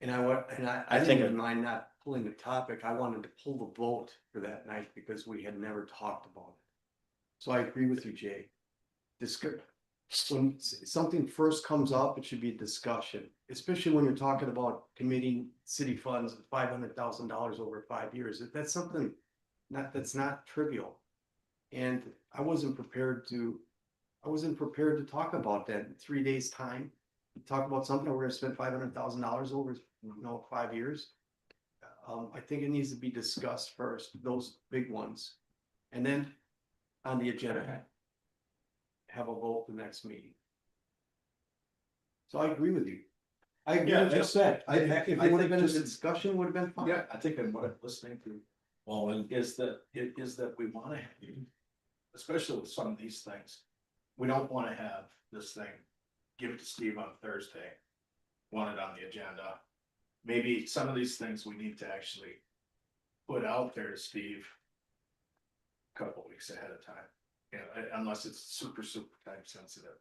[SPEAKER 3] And I
[SPEAKER 4] I
[SPEAKER 3] didn't
[SPEAKER 4] think-
[SPEAKER 3] even mind not pulling the topic. I wanted to pull the vote for that night because we had never talked about it. So I agree with you, Jay. When something first comes up, it should be a discussion, especially when you're talking about committing city funds, $500,000 over 5 years. That's something that's not trivial. And I wasn't prepared to talk about that in 3 days' time. Talk about something we're gonna spend $500,000 over, 5 years. I think it needs to be discussed first, those big ones. And then on the agenda, have a vote the next meeting. So I agree with you. I agree
[SPEAKER 6] Yeah,
[SPEAKER 3] with what you
[SPEAKER 6] just-
[SPEAKER 3] said.
[SPEAKER 6] I
[SPEAKER 3] If it
[SPEAKER 6] think
[SPEAKER 3] would have been a
[SPEAKER 6] just-
[SPEAKER 3] discussion, it would have been fine.
[SPEAKER 6] yeah, I think what I'm listening to. Well, and is that we wanna, especially with some of these things, we don't wanna have this thing, give it to Steve on Thursday. Want it on the agenda. Maybe some of these things we need to actually put out there to Steve. a Couple weeks ahead of time, unless it's super time sensitive.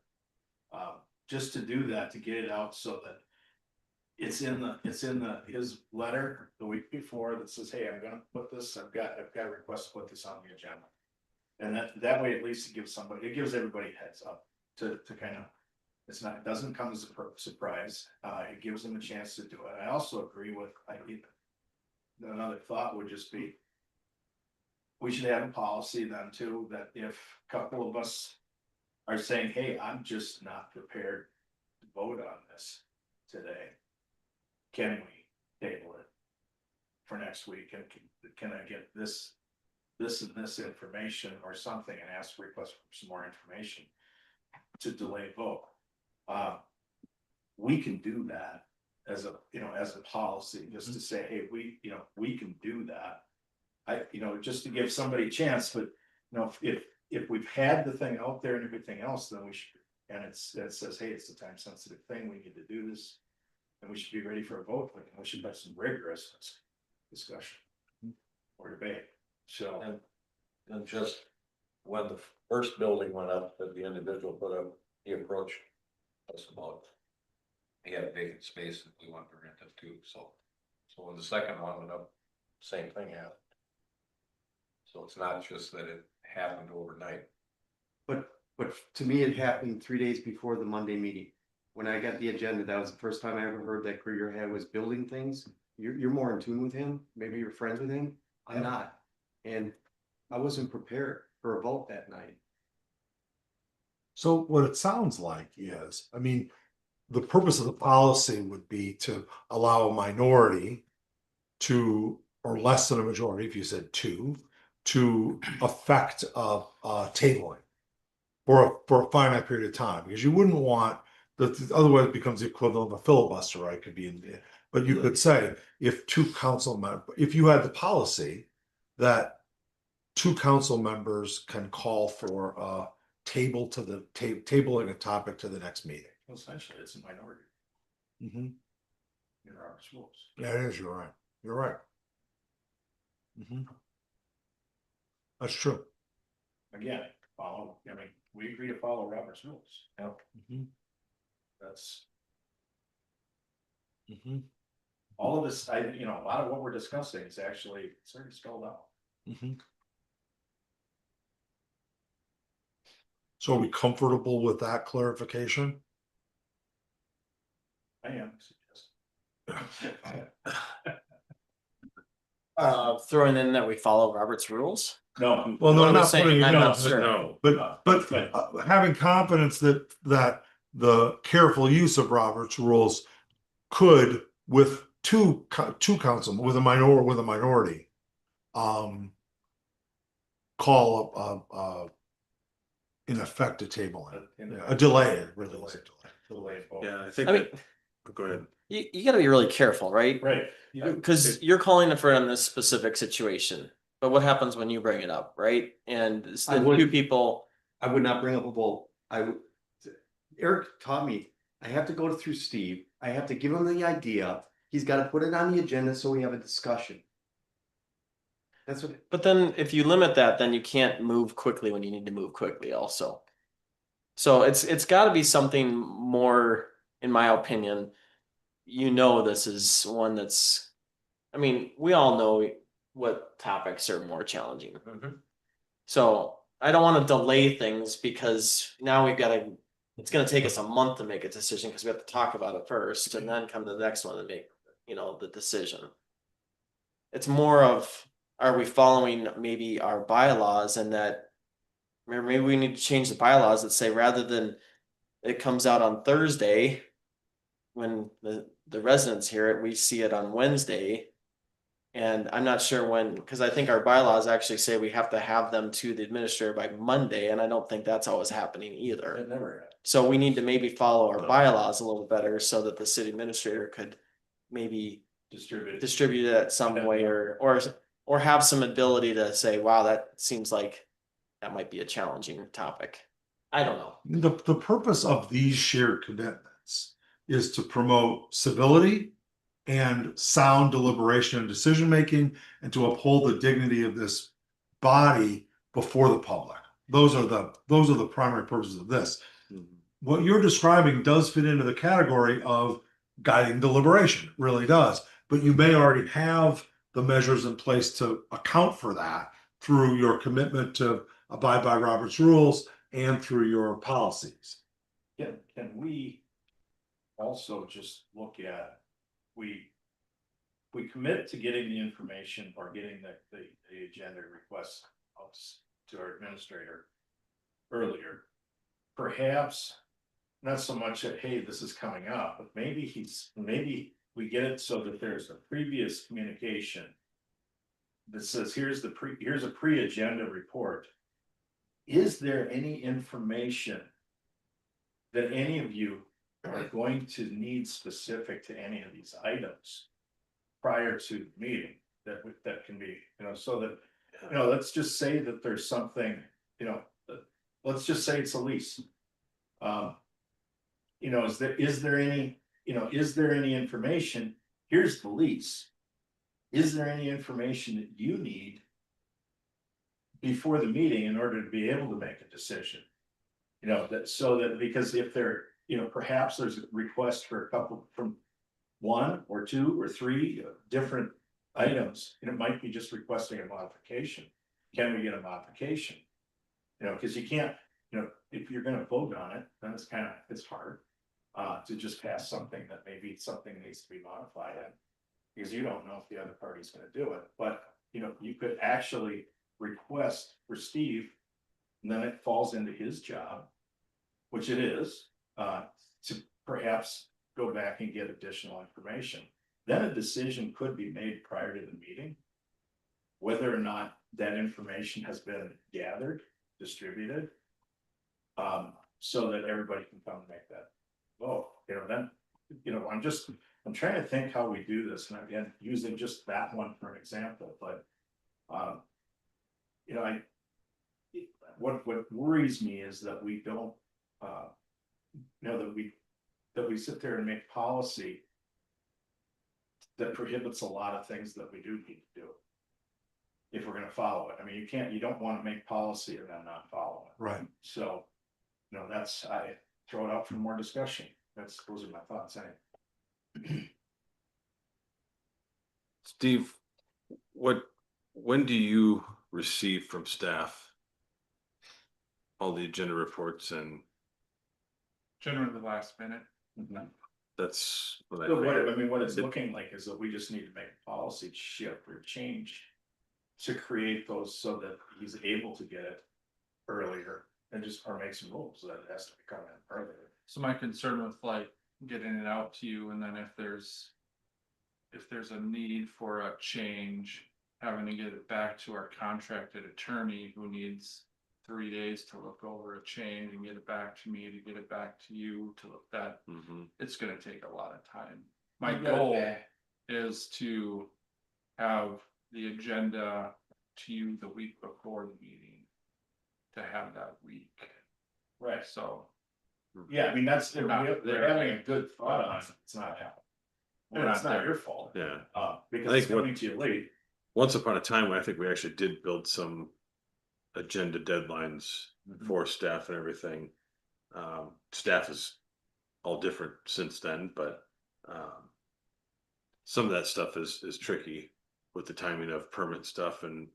[SPEAKER 6] Just to do that, to get it out so that. It's in his letter the week before that says, hey, I'm gonna put this, I've got a request to put this on the agenda. And that way, at least it gives everybody a heads up to kind of. It doesn't come as a surprise, it gives them a chance to do it. I also agree with, another thought would just be. We should have a policy then too, that if a couple of us are saying, hey, I'm just not prepared to vote on this today. Can we table it for next week? And can I get this and this information or something and ask request for some more information to delay vote? We can do that as a policy, just to say, hey, we can do that. Just to give somebody a chance, but if we've had the thing out there and everything else, then we should, and it says, hey, it's a time sensitive thing, we need to do this. And we should be ready for a vote, and we should have some rigorous discussion or debate, so.
[SPEAKER 5] And just when the first building went up, that the individual put up, he approached us about. He had a vacant space that we wanted to rent it to, so when the second one went up, same thing happened. So it's not just that it happened overnight.
[SPEAKER 3] But to me, it happened 3 days before the Monday meeting. When I got the agenda, that was the first time I ever heard that Krieger had was building things. You're more in tune with him, maybe you're friends with him, I'm not. And I wasn't prepared for a vote that night.
[SPEAKER 2] So what it sounds like is, the purpose of the policy would be to allow a minority to, or less than a majority, if you said two, to affect tabling for a finite period of time, because you wouldn't want that, otherwise it becomes the equivalent of a filibuster, right? Could be but you could say if if you had the policy that 2 council members can call for a tabling a topic to the next meeting.
[SPEAKER 6] Essentially, it's a minority
[SPEAKER 2] Mm-hmm.
[SPEAKER 6] in our schools.
[SPEAKER 2] Yeah, it is, you're right, you're right. Mm-hmm. That's true.
[SPEAKER 6] Again, we agree to follow Robert's rules.
[SPEAKER 2] Mm-hmm.
[SPEAKER 6] That's
[SPEAKER 2] Mm-hmm.
[SPEAKER 6] all of this, a lot of what we're discussing is actually sort of spelled out.
[SPEAKER 2] Mm-hmm. So are we comfortable with that clarification?
[SPEAKER 6] I am.
[SPEAKER 4] throwing in that we follow Robert's rules?
[SPEAKER 6] No.
[SPEAKER 2] Well, no,
[SPEAKER 4] What
[SPEAKER 2] I'm
[SPEAKER 4] am I
[SPEAKER 2] not
[SPEAKER 4] saying?
[SPEAKER 2] putting it
[SPEAKER 4] I'm
[SPEAKER 2] in,
[SPEAKER 4] not sure.
[SPEAKER 1] No.
[SPEAKER 2] but having confidence that the careful use of Robert's rules could, with two council, with a minority, call in effect a tabling, a delay, it really is a delay.
[SPEAKER 1] Yeah, I think
[SPEAKER 4] I mean-
[SPEAKER 1] that, go ahead.
[SPEAKER 4] You gotta be really careful, right?
[SPEAKER 6] Right.
[SPEAKER 4] Cause you're calling for it on this specific situation, but what happens when you bring it up, right? And it's
[SPEAKER 7] I
[SPEAKER 4] the
[SPEAKER 7] would-
[SPEAKER 4] two people,
[SPEAKER 7] I would not bring up a vote. Eric taught me, I have to go through Steve. I have to give him the idea. He's gotta put it on the agenda so we have a discussion. That's what,
[SPEAKER 4] but then if you limit that, then you can't move quickly when you need to move quickly also. So it's gotta be something more, in my opinion. You know, this is one that's, I mean, we all know what topics are more challenging. So I don't wanna delay things because now we've gotta, it's gonna take us a month to make a decision because we have to talk about it first and then come to the next one and make, the decision. It's more of, are we following maybe our bylaws and that, maybe we need to change the bylaws that say rather than it comes out on Thursday. When the residents hear it, we see it on Wednesday. And I'm not sure when, because I think our bylaws actually say we have to have them to the administrator by Monday, and I don't think that's always happening either.
[SPEAKER 6] It never happened.
[SPEAKER 4] So we need to maybe follow our bylaws a little better so that the city administrator could maybe distribute it some way or have some ability to say, wow, that seems like that might be a challenging topic. I don't know.
[SPEAKER 2] The purpose of these shared commitments is to promote civility and sound deliberation and decision making, and to uphold the dignity of this body before the public. Those are the primary purposes of this. What you're describing does fit into the category of guiding deliberation, it really does. But you may already have the measures in place to account for that through your commitment to abide by Robert's rules and through your policies.
[SPEAKER 6] Can we also just look at, we commit to getting the information or getting the agenda requests out to our administrator earlier? Perhaps not so much that, hey, this is coming up, but maybe we get it so that there's a previous communication that says, here's a pre-agenda report. Is there any information that any of you are going to need specific to any of these items prior to the meeting that can be, so that, let's just say that there's something, let's just say it's a lease. Is there any information? Here's the lease. Is there any information that you need before the meeting in order to be able to make a decision? Because if there, perhaps there's a request for a couple from one or two or three different items, and it might be just requesting a modification. Can we get a modification? Because you can't, if you're gonna vote on it, then it's hard to just pass something that maybe something needs to be modified in, because you don't know if the other party's gonna do it. But, you could actually request for Steve, and then it falls into his job, which it is, to perhaps go back and get additional information. Then a decision could be made prior to the meeting, whether or not that information has been gathered, distributed, so that everybody can come and make that vote. I'm trying to think how we do this, and again, using just that one for an example, but what worries me is that we don't, that we sit there and make policy that prohibits a lot of things that we do need to do if we're going to follow it. I mean, you don't want to make policy and then not follow it.
[SPEAKER 2] Right.
[SPEAKER 6] So, I throw it out for more discussion. Those are my thoughts.
[SPEAKER 1] Steve, when do you receive from staff all the agenda reports and?
[SPEAKER 8] Generally the last minute.
[SPEAKER 1] That's what I
[SPEAKER 6] But what,
[SPEAKER 1] figured.
[SPEAKER 6] I mean, what it's looking like is that we just need to make a policy shift or change. To create those so that he's able to get it earlier and just, or make some rules that it has to be coming in earlier.
[SPEAKER 8] So my concern with like getting it out to you and then if there's a need for a change, having to get it back to our contracted attorney who needs 3 days to look over a change and get it back to me, to get it back to you, to look that,
[SPEAKER 1] Mhm.
[SPEAKER 8] it's gonna take a lot of time. My
[SPEAKER 6] You got
[SPEAKER 8] goal
[SPEAKER 6] it.
[SPEAKER 8] is to have the agenda to you the week before the meeting. To have that week,
[SPEAKER 6] Right,
[SPEAKER 8] so.
[SPEAKER 6] yeah, I mean, that's,
[SPEAKER 8] We're not
[SPEAKER 6] we're
[SPEAKER 8] there
[SPEAKER 6] having
[SPEAKER 8] yet.
[SPEAKER 6] a good thought on it, it's not happening.
[SPEAKER 8] We're
[SPEAKER 6] And it's
[SPEAKER 8] not
[SPEAKER 6] not
[SPEAKER 8] there.
[SPEAKER 6] your fault,
[SPEAKER 1] Yeah.
[SPEAKER 6] because
[SPEAKER 1] I
[SPEAKER 6] it's
[SPEAKER 1] think what-
[SPEAKER 6] coming to you late.
[SPEAKER 1] Once upon a time, I think we actually did build some agenda deadlines for staff and everything. Staff is all different since then, but some of that stuff is tricky with the timing of permit stuff and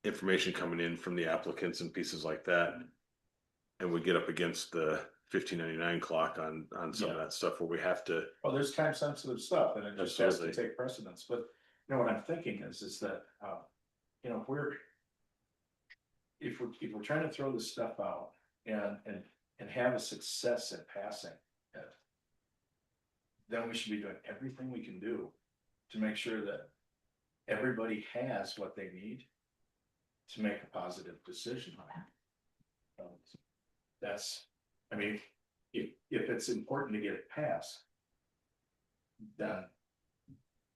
[SPEAKER 1] information coming in from the applicants and pieces like that. And we get up against the 1599 clock on some of
[SPEAKER 6] Yeah.
[SPEAKER 1] that stuff where we have to.
[SPEAKER 6] Well, there's time sensitive stuff and it just has to
[SPEAKER 1] Absolutely.
[SPEAKER 6] take precedence, but you know what I'm thinking is that, you know, if we're trying to throw this stuff out and have a success at passing it, then we should be doing everything we can do to make sure that everybody has what they need to make a positive decision. That's, I mean, if it's important to get it passed, then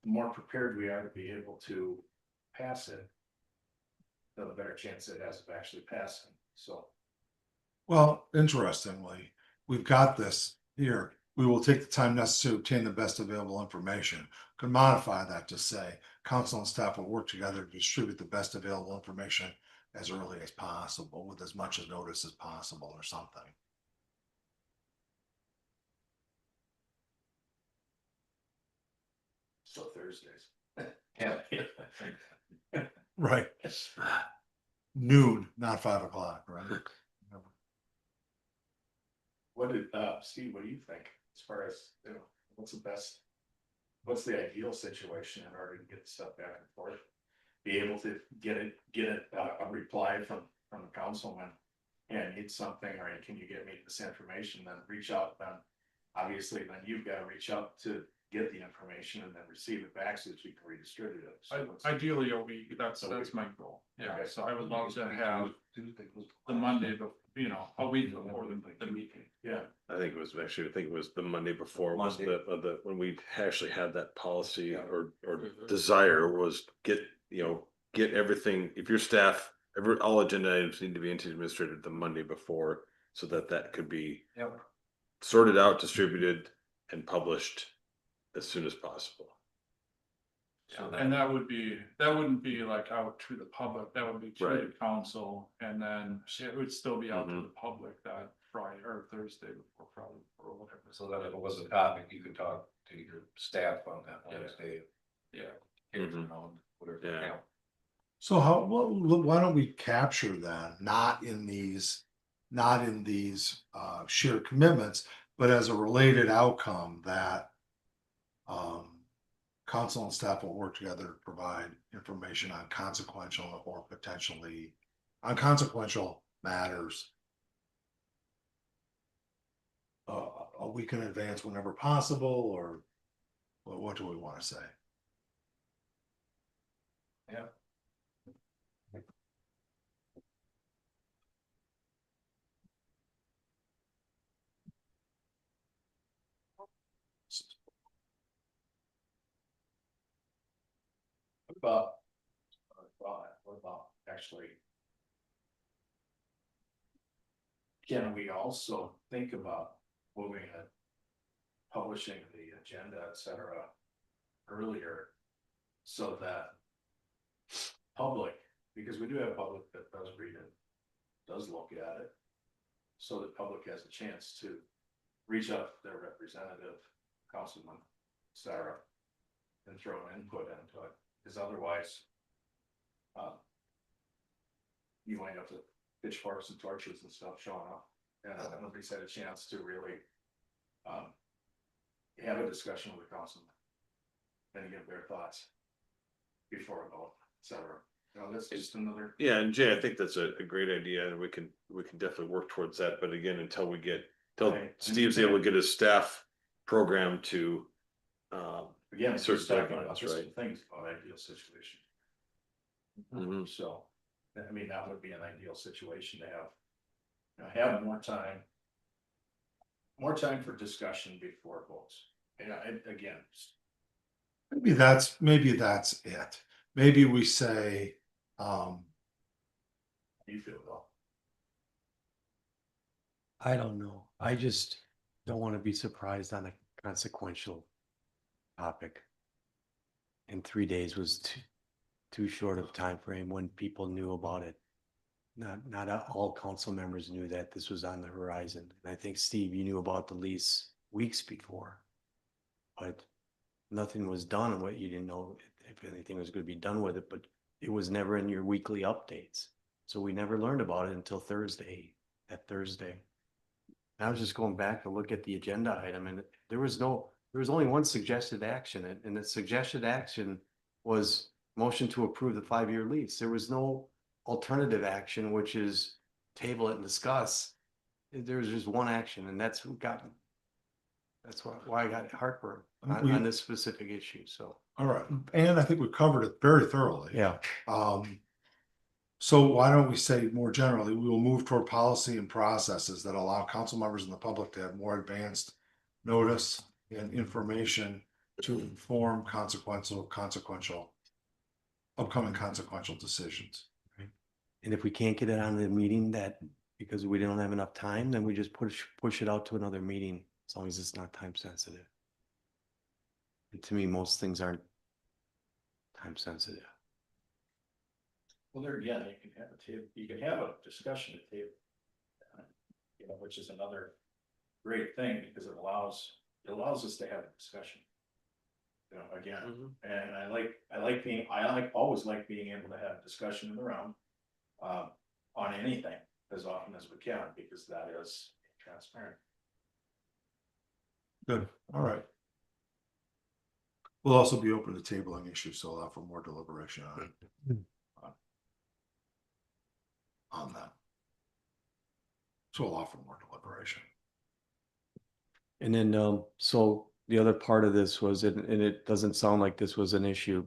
[SPEAKER 6] the more prepared we are to be able to pass it, the better chance it has of actually passing, so.
[SPEAKER 2] Well, interestingly, we've got this here. We will take the time necessary to obtain the best available information. Could modify that to say, council and staff will work together to distribute the best available information as early as possible with as much as notice as possible or something.
[SPEAKER 6] So Thursdays.
[SPEAKER 5] Yeah.
[SPEAKER 2] Right. Noon, not 5 o'clock, right?
[SPEAKER 6] What did, Steve, what do you think as far as, you know, what's the ideal situation in order to get stuff back and forth? Be able to get a reply from the councilman. And need something, or can you get me this information, then reach out, then obviously then you've got to reach out to get the information and then receive it back so that you can redistribute it. So what's-
[SPEAKER 8] Ideally a week, that's my goal, yeah, so I would love to have the Monday, but you know, a week before the meeting.
[SPEAKER 6] Yeah,
[SPEAKER 1] I think it was the Monday before was the when we actually had that policy or desire was get everything. If your staff, all agenda items need to be administrated the Monday before so that could be
[SPEAKER 5] Yep.
[SPEAKER 1] sorted out, distributed and published as soon as possible.
[SPEAKER 8] Yeah, and that wouldn't be like out to the public, that would be to the
[SPEAKER 1] Right.
[SPEAKER 8] council, and then it would still be out to
[SPEAKER 1] Mhm.
[SPEAKER 8] the public that Friday or Thursday before Friday or whatever.
[SPEAKER 5] So that if it was a topic, you could talk to your staff on that
[SPEAKER 8] Yeah.
[SPEAKER 5] Wednesday.
[SPEAKER 8] Yeah,
[SPEAKER 5] You know, whatever.
[SPEAKER 1] Yeah.
[SPEAKER 5] you know.
[SPEAKER 2] So why don't we capture that, not in these shared commitments, but as a related outcome that council and staff will work together to provide information on consequential or potentially on consequential matters a week in advance whenever possible, or what do we want to say?
[SPEAKER 5] Yeah.
[SPEAKER 6] what about actually? Can we also think about moving it, publishing the agenda, et cetera, earlier? So that public, because we do have public that does read it, does look at it. So the public has a chance to reach out to their representative, councilman, et cetera. And throw an input into it, because otherwise. You wind up with pitchforks and torches and stuff showing up, and nobody's had a chance to really. have a discussion with the council. Then get their thoughts. Before a vote, et cetera. You know, that's just another.
[SPEAKER 1] Yeah, and Jay, I think that's a great idea and we can definitely work towards that. But again, until
[SPEAKER 6] Right.
[SPEAKER 1] Steve's able to get his staff program to,
[SPEAKER 6] Again,
[SPEAKER 1] certain
[SPEAKER 6] start talking about
[SPEAKER 1] documents,
[SPEAKER 6] just
[SPEAKER 1] right?
[SPEAKER 6] things about ideal situation.
[SPEAKER 1] Mhm.
[SPEAKER 6] So, I mean, that would be an ideal situation to have. You know, have more time. More time for discussion before votes. And again,
[SPEAKER 2] maybe that's it. Maybe we say,
[SPEAKER 6] you feel though.
[SPEAKER 3] I don't know. I just don't want to be surprised on a consequential topic. And 3 days was too short of time frame when people knew about it. Not all council members knew that this was on the horizon. And I think, Steve, you knew about the lease weeks before. But nothing was done on what you didn't know if anything was going to be done with it, but it was never in your weekly updates. So we never learned about it until that Thursday. I was just going back to look at the agenda item and there was only one suggested action and the suggested action was motion to approve the 5-year lease. There was no alternative action, which is table it and discuss. There was just one action and that's why I got heartburn on this specific issue. So,
[SPEAKER 2] all right, and I think we covered it very thoroughly.
[SPEAKER 3] yeah.
[SPEAKER 2] So why don't we say more generally, we will move toward policy and processes that allow council members and the public to have more advanced notice and information to inform upcoming consequential decisions.
[SPEAKER 3] And if we can't get it on the meeting because we don't have enough time, then we just push it out to another meeting, as long as it's not time sensitive. And to me, most things aren't time sensitive.
[SPEAKER 6] Well, there again, you can have a table, you can have a discussion at table. You know, which is another great thing because it allows us to have a discussion. You know, again, and I always like being able to have discussion in the round. On anything as often as we can, because that is transparent.
[SPEAKER 2] Good, all right. We'll also be open to tabling issues, so allow for more deliberation on that. So allow for more deliberation.
[SPEAKER 3] And then, so the other part of this was, and it doesn't sound like this was an issue,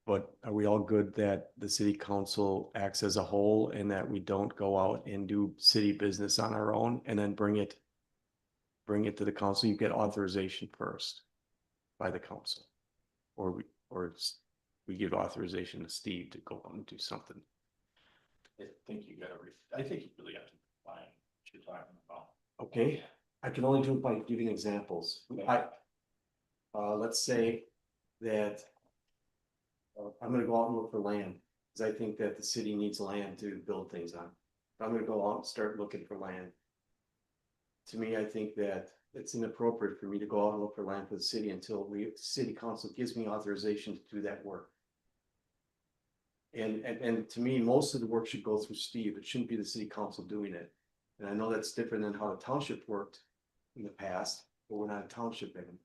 [SPEAKER 3] but are we all good that the city council acts as a whole and that we don't go out and do city business on our own and then bring it to the council? You get authorization first by the council. Or we give authorization to Steve to go out and do something.
[SPEAKER 6] I think you really have to define what you're talking about.
[SPEAKER 3] Okay, I can only do it by giving examples. Let's say that I'm gonna go out and look for land, because I think that the city needs land to build things on. I'm gonna go out and start looking for land. To me, I think that it's inappropriate for me to go out and look for land for the city until city council gives me authorization to do that work. And to me, most of the work should go through Steve. It shouldn't be the city council doing it. And I know that's different than how the township worked in the past, but we're not a township anymore.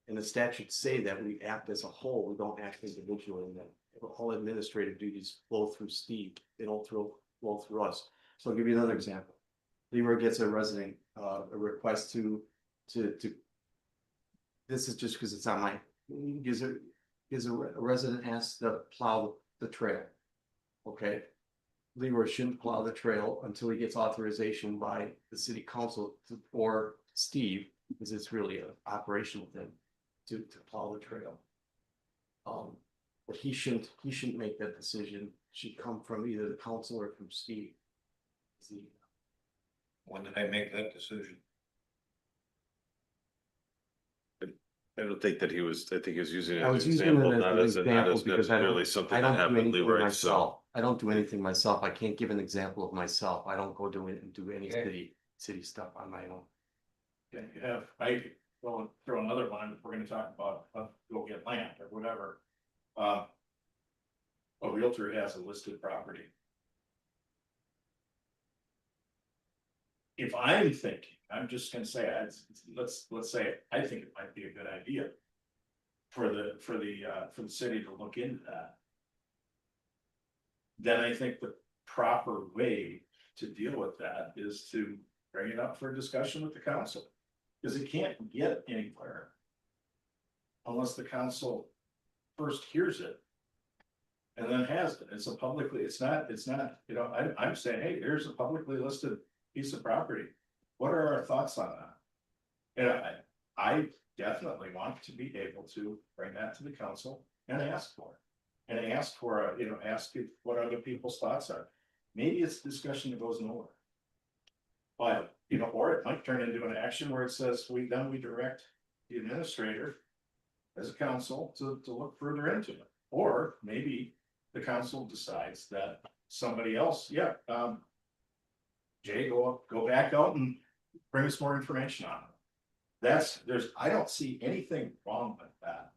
[SPEAKER 3] And the statutes say that we act as a whole, we don't act individually, and that all administrative duties flow through Steve. They don't flow through us. So I'll give you another example. Leroy gets a resident, a request to, this is just because it's on my, gives a resident asks to plow the trail. Okay. Leroy shouldn't plow the trail until he gets authorization by the city council or Steve, because it's really an operational thing to plow the trail. But he shouldn't make that decision. It should come from either the council or from Steve.
[SPEAKER 5] When did I make that decision?
[SPEAKER 1] I don't think that I think he was using it
[SPEAKER 3] I
[SPEAKER 1] as
[SPEAKER 3] was
[SPEAKER 1] an
[SPEAKER 3] using
[SPEAKER 1] example,
[SPEAKER 3] it as
[SPEAKER 1] not
[SPEAKER 3] an
[SPEAKER 1] as
[SPEAKER 3] example because
[SPEAKER 1] necessarily something
[SPEAKER 3] I
[SPEAKER 1] that
[SPEAKER 3] don't do
[SPEAKER 1] happened,
[SPEAKER 3] anything
[SPEAKER 1] Leroy, so.
[SPEAKER 3] myself. I don't do anything myself. I can't give an example of myself. I don't go do it and do any city stuff on my own.
[SPEAKER 6] Then you have, I will throw another one, if we're gonna talk about, go get land or whatever. A realtor has a listed property. if I'm thinking, I'm just gonna say, let's say, I think it might be a good idea. For the city to look into that. Then I think the proper way to deal with that is to bring it up for discussion with the council. Cause it can't get anywhere. Unless the council first hears it. And then has it, it's not, you know, I'm saying, hey, here's a publicly listed piece of property. What are our thoughts on that? And I definitely want to be able to bring that to the council and ask for it. And ask for, ask what other people's thoughts are. Maybe it's a discussion that goes nowhere. But, or it might turn into an action where it says, we direct the administrator as a council to look further into it. Or maybe the council decides that somebody else, Jay, go back out and bring us more information on it. I don't see anything wrong with that.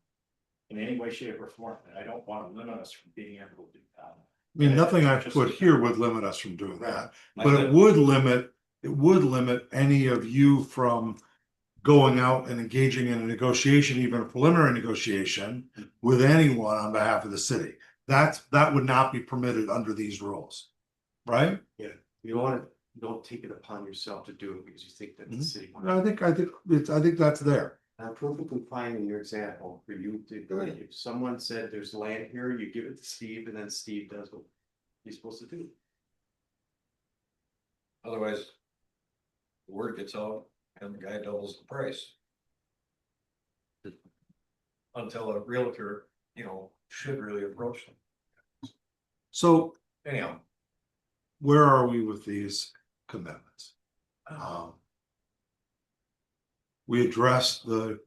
[SPEAKER 6] In any way, shape, or form, and I don't want to limit us from being able to do that.
[SPEAKER 2] I mean, nothing I've put here would limit us from doing that, but it would limit any of you from going out and engaging in a negotiation, even a preliminary negotiation with anyone on behalf of the city. That would not be permitted under these rules, right?
[SPEAKER 7] You don't take it upon yourself to do it because you think that the city.
[SPEAKER 2] I think that's there.
[SPEAKER 7] I'm perfectly fine in your example for you to, if someone said there's land here, you give it to Steve and then Steve does what he's supposed to do.
[SPEAKER 5] Otherwise. The word gets out and the guy doubles the price. Until a realtor, should really approach them.
[SPEAKER 2] So
[SPEAKER 5] Anyhow.
[SPEAKER 2] where are we with these commitments? We addressed the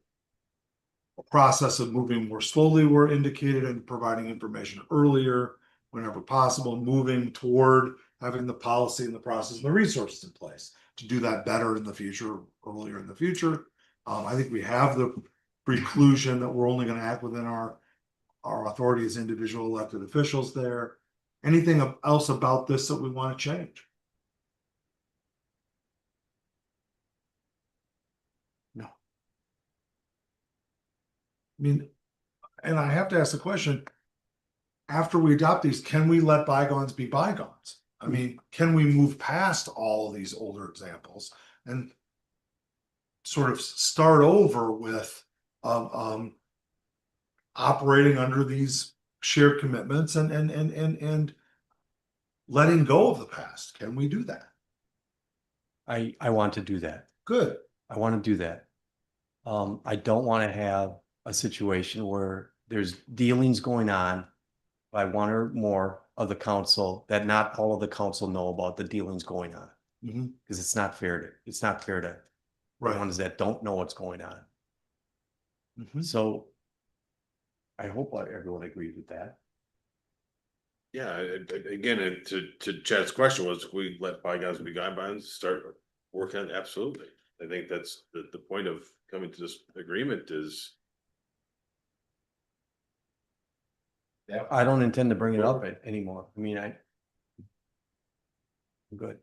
[SPEAKER 2] process of moving more slowly were indicated and providing information earlier whenever possible, moving toward having the policy and the process and the resources in place to do that better in the future, earlier in the future. I think we have the preclusion that we're only going to act within our authority as individual elected officials there. Anything else about this that we want to change? No. I mean, and I have to ask the question, after we adopt these, can we let bygones be bygones? I mean, can we move past all of these older examples and sort of start over with operating under these shared commitments and letting go of the past? Can we do that?
[SPEAKER 9] I want to do that.
[SPEAKER 2] Good.
[SPEAKER 9] I want to do that. I don't want to have a situation where there's dealings going on by one or more of the council that not all of the council know about the dealings going on. Because it's not fair to the ones that don't know what's going on. So I hope everyone agrees with that.
[SPEAKER 1] Yeah, again, to Chad's question was, we let bygones be bygones, start working on it? Absolutely. I think that's the point of coming to this agreement is.
[SPEAKER 5] Yeah.
[SPEAKER 9] I don't intend to bring it up anymore. I mean, I'm good.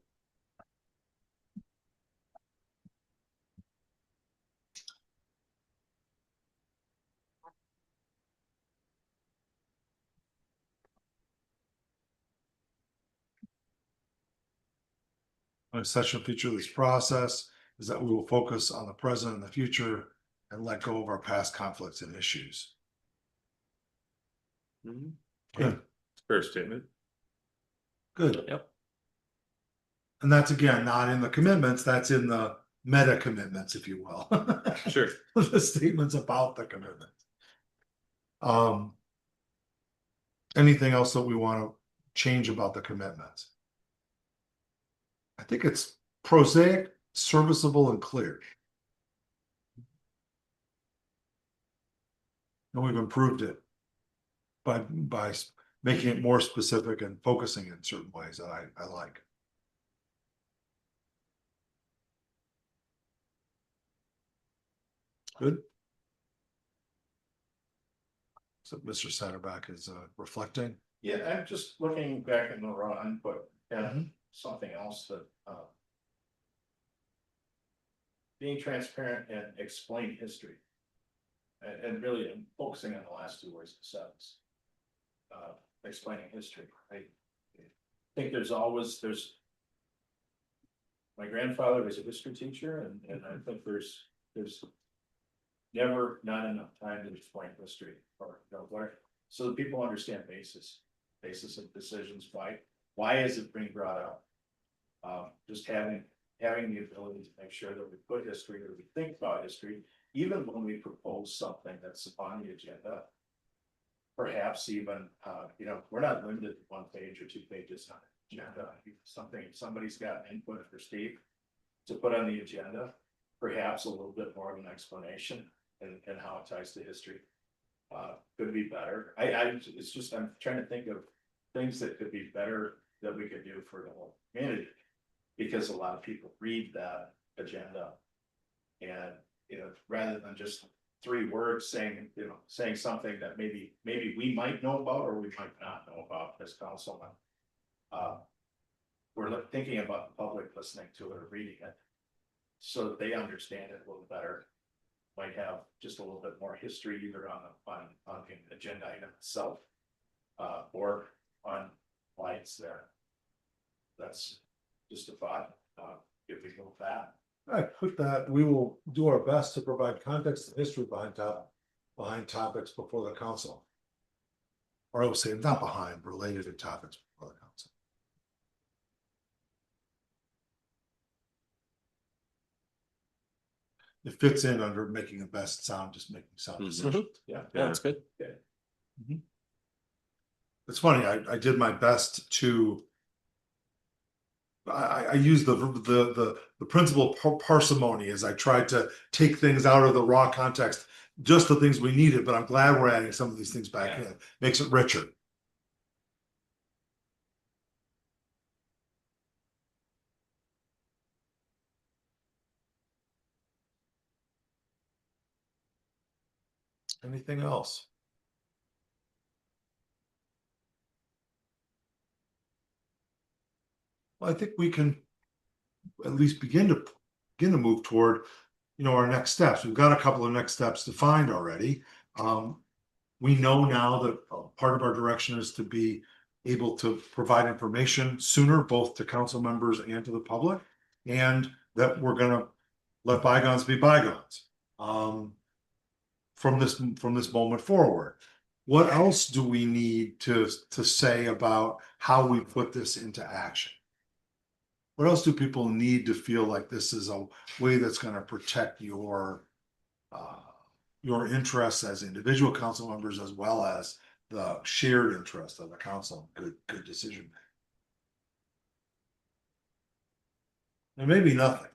[SPEAKER 2] An essential feature of this process is that we will focus on the present and the future and let go of our past conflicts and issues. Good.
[SPEAKER 1] Fair statement.
[SPEAKER 2] Good.
[SPEAKER 9] Yep.
[SPEAKER 2] And that's again, not in the commitments, that's in the meta commitments, if you will.
[SPEAKER 1] Sure.
[SPEAKER 2] The statements about the commitment. Anything else that we want to change about the commitments? I think it's prosaic, serviceable, and clear. And we've improved it by making it more specific and focusing in certain ways that I like. Good. So Mr. Satterback is reflecting.
[SPEAKER 6] Yeah, I'm just looking back in the raw input and something else that being transparent and explain history. And really I'm focusing on the last two words, the sentence. Explaining history, I think there's. My grandfather was a history teacher and I think there's never not enough time to explain history or, you know, learn. So that people understand basis of decisions, why is it being brought up? Just having the ability to make sure that we put history or we think about history, even when we propose something that's on the agenda. Perhaps even, you know, we're not limited to 1 page or 2 pages on the agenda. Somebody's got an input for Steve to put on the agenda, perhaps a little bit more of an explanation and how it ties to history. Could be better. It's just, I'm trying to think of things that could be better that we could do for the whole community. Because a lot of people read that agenda. And, you know, rather than just 3 words saying, you know, saying something that maybe we might know about or we might not know about as councilmen. We're thinking about the public listening to it or reading it. So that they understand it a little better. Might have just a little bit more history either on the agenda item itself. Or on why it's there. That's just a thought, if we go with that.
[SPEAKER 2] I put that, we will do our best to provide context and history behind topics before the council. Or I would say not behind, related to topics before the council. It fits in under making the best sound, just making sound decisions.
[SPEAKER 6] Yeah.
[SPEAKER 4] Yeah, that's good.
[SPEAKER 2] It's funny, I did my best to. I use the principle of parsimony as I tried to take things out of the raw context, just the things we needed, but I'm glad we're adding some of these things back in, makes it richer. Anything else? Well, I think we can at least begin to move toward, you know, our next steps. We've got a couple of next steps defined already. We know now that part of our direction is to be able to provide information sooner, both to council members and to the public, and that we're gonna let bygones be bygones. From this moment forward. What else do we need to say about how we put this into action? What else do people need to feel like this is a way that's going to protect your interests as individual council members, as well as the shared interest of the council? Good decision making. And maybe nothing.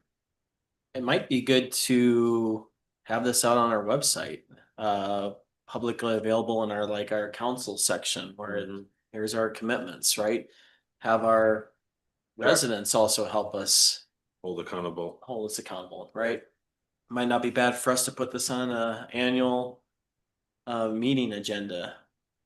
[SPEAKER 4] It might be good to have this out on our website, publicly available in our council section where here's our commitments, right? Have our residents also help us
[SPEAKER 1] Hold us
[SPEAKER 4] accountable, right? Might not be bad for us to put this on a annual meeting agenda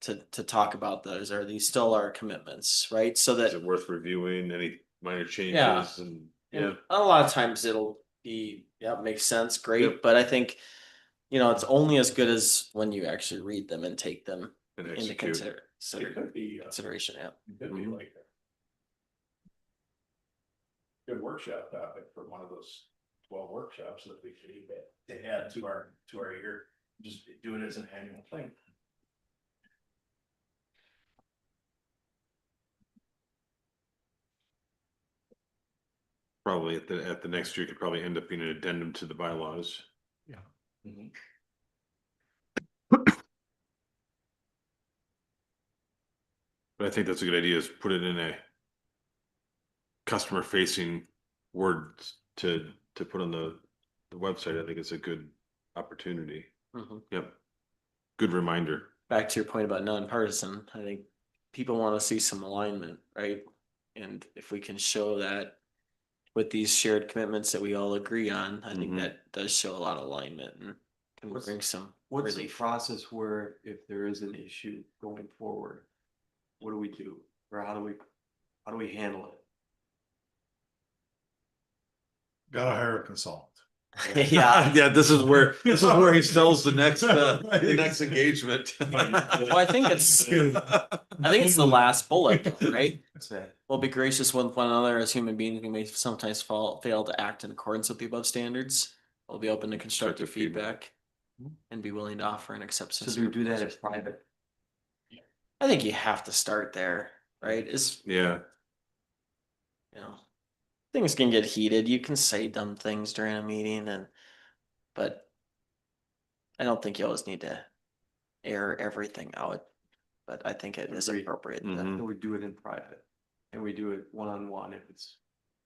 [SPEAKER 4] to talk about those. Are these still our commitments, right? So
[SPEAKER 1] Is
[SPEAKER 4] that
[SPEAKER 1] it worth reviewing any minor changes?
[SPEAKER 4] Yeah.
[SPEAKER 1] And
[SPEAKER 4] and a lot of times it'll be, makes sense, great.
[SPEAKER 1] Yep.
[SPEAKER 4] But I think, you know, it's only as good as when you actually read them and take them
[SPEAKER 1] and
[SPEAKER 4] into
[SPEAKER 1] execute.
[SPEAKER 6] It could be,
[SPEAKER 4] consideration. Yeah.
[SPEAKER 6] it could be like a good workshop topic for one of those 12 workshops that we could even to add to our year. Just do it as an annual thing.
[SPEAKER 1] Probably at the next year could probably end up being an addendum to the bylaws. But I think that's a good idea, is put it in a customer facing words to put on the website. I think it's a good opportunity. Yep. Good reminder.
[SPEAKER 4] Back to your point about nonpartisan, I think people want to see some alignment, right? And if we can show that with these shared commitments that we all agree on, I think that does show a lot of alignment and can bring some
[SPEAKER 3] What's the
[SPEAKER 4] relief.
[SPEAKER 3] process where if there is an issue going forward, what do we do? Or how do we handle it?
[SPEAKER 2] Gotta hire a consultant.
[SPEAKER 4] Yeah.
[SPEAKER 1] Yeah, this is where he sells the next engagement.
[SPEAKER 4] Well, I think it's the last bullet, right? We'll be gracious with one another as human beings. We may sometimes fail to act in accordance with the above standards. We'll be open to constructive
[SPEAKER 1] Constructive feedback.
[SPEAKER 4] feedback and be willing to offer and accept.
[SPEAKER 9] So do we do that as private?
[SPEAKER 4] I think you have to start there, right?
[SPEAKER 1] Yeah,
[SPEAKER 4] You know, things can get heated. You can say dumb things during a meeting but I don't think you always need to air everything out. But I think it is
[SPEAKER 9] Agreed.
[SPEAKER 4] appropriate.
[SPEAKER 1] Mhm.
[SPEAKER 9] And we do it in private, and we do it one-on-one if it's.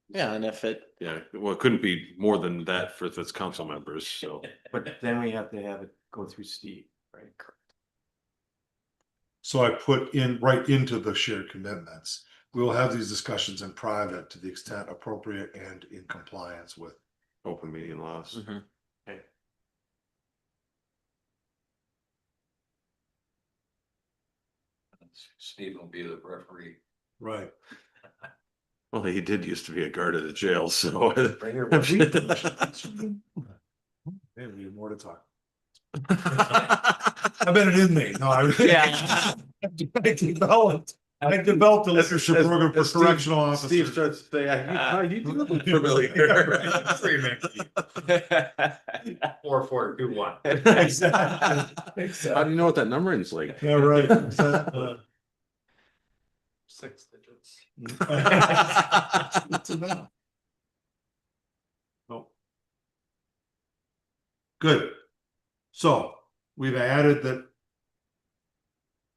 [SPEAKER 4] Yeah, and if it,
[SPEAKER 1] yeah. Well, it couldn't be more than that for its council members, so.
[SPEAKER 9] But then we have to have it go through Steve, right?
[SPEAKER 2] So I put in right into the shared commitments. We will have these discussions in private to the extent appropriate and in compliance with.
[SPEAKER 1] Open meeting laws.
[SPEAKER 4] mhm.
[SPEAKER 5] Steve will be the referee.
[SPEAKER 2] Right.
[SPEAKER 1] Well, he did used to be a guard at the jail, so.
[SPEAKER 5] Right here.
[SPEAKER 2] Maybe we have more to talk. I bet it isn't me. No,
[SPEAKER 4] Yeah.
[SPEAKER 2] I developed a leadership program for correctional officers.
[SPEAKER 1] Steve starts to say, you do look familiar.
[SPEAKER 5] 4-4-2-1.
[SPEAKER 2] Exactly.
[SPEAKER 1] How do you know what that numbering is like?
[SPEAKER 2] Yeah, right. Exactly.
[SPEAKER 5] 6 digits.
[SPEAKER 2] That's enough. Oh. Good. So we've added that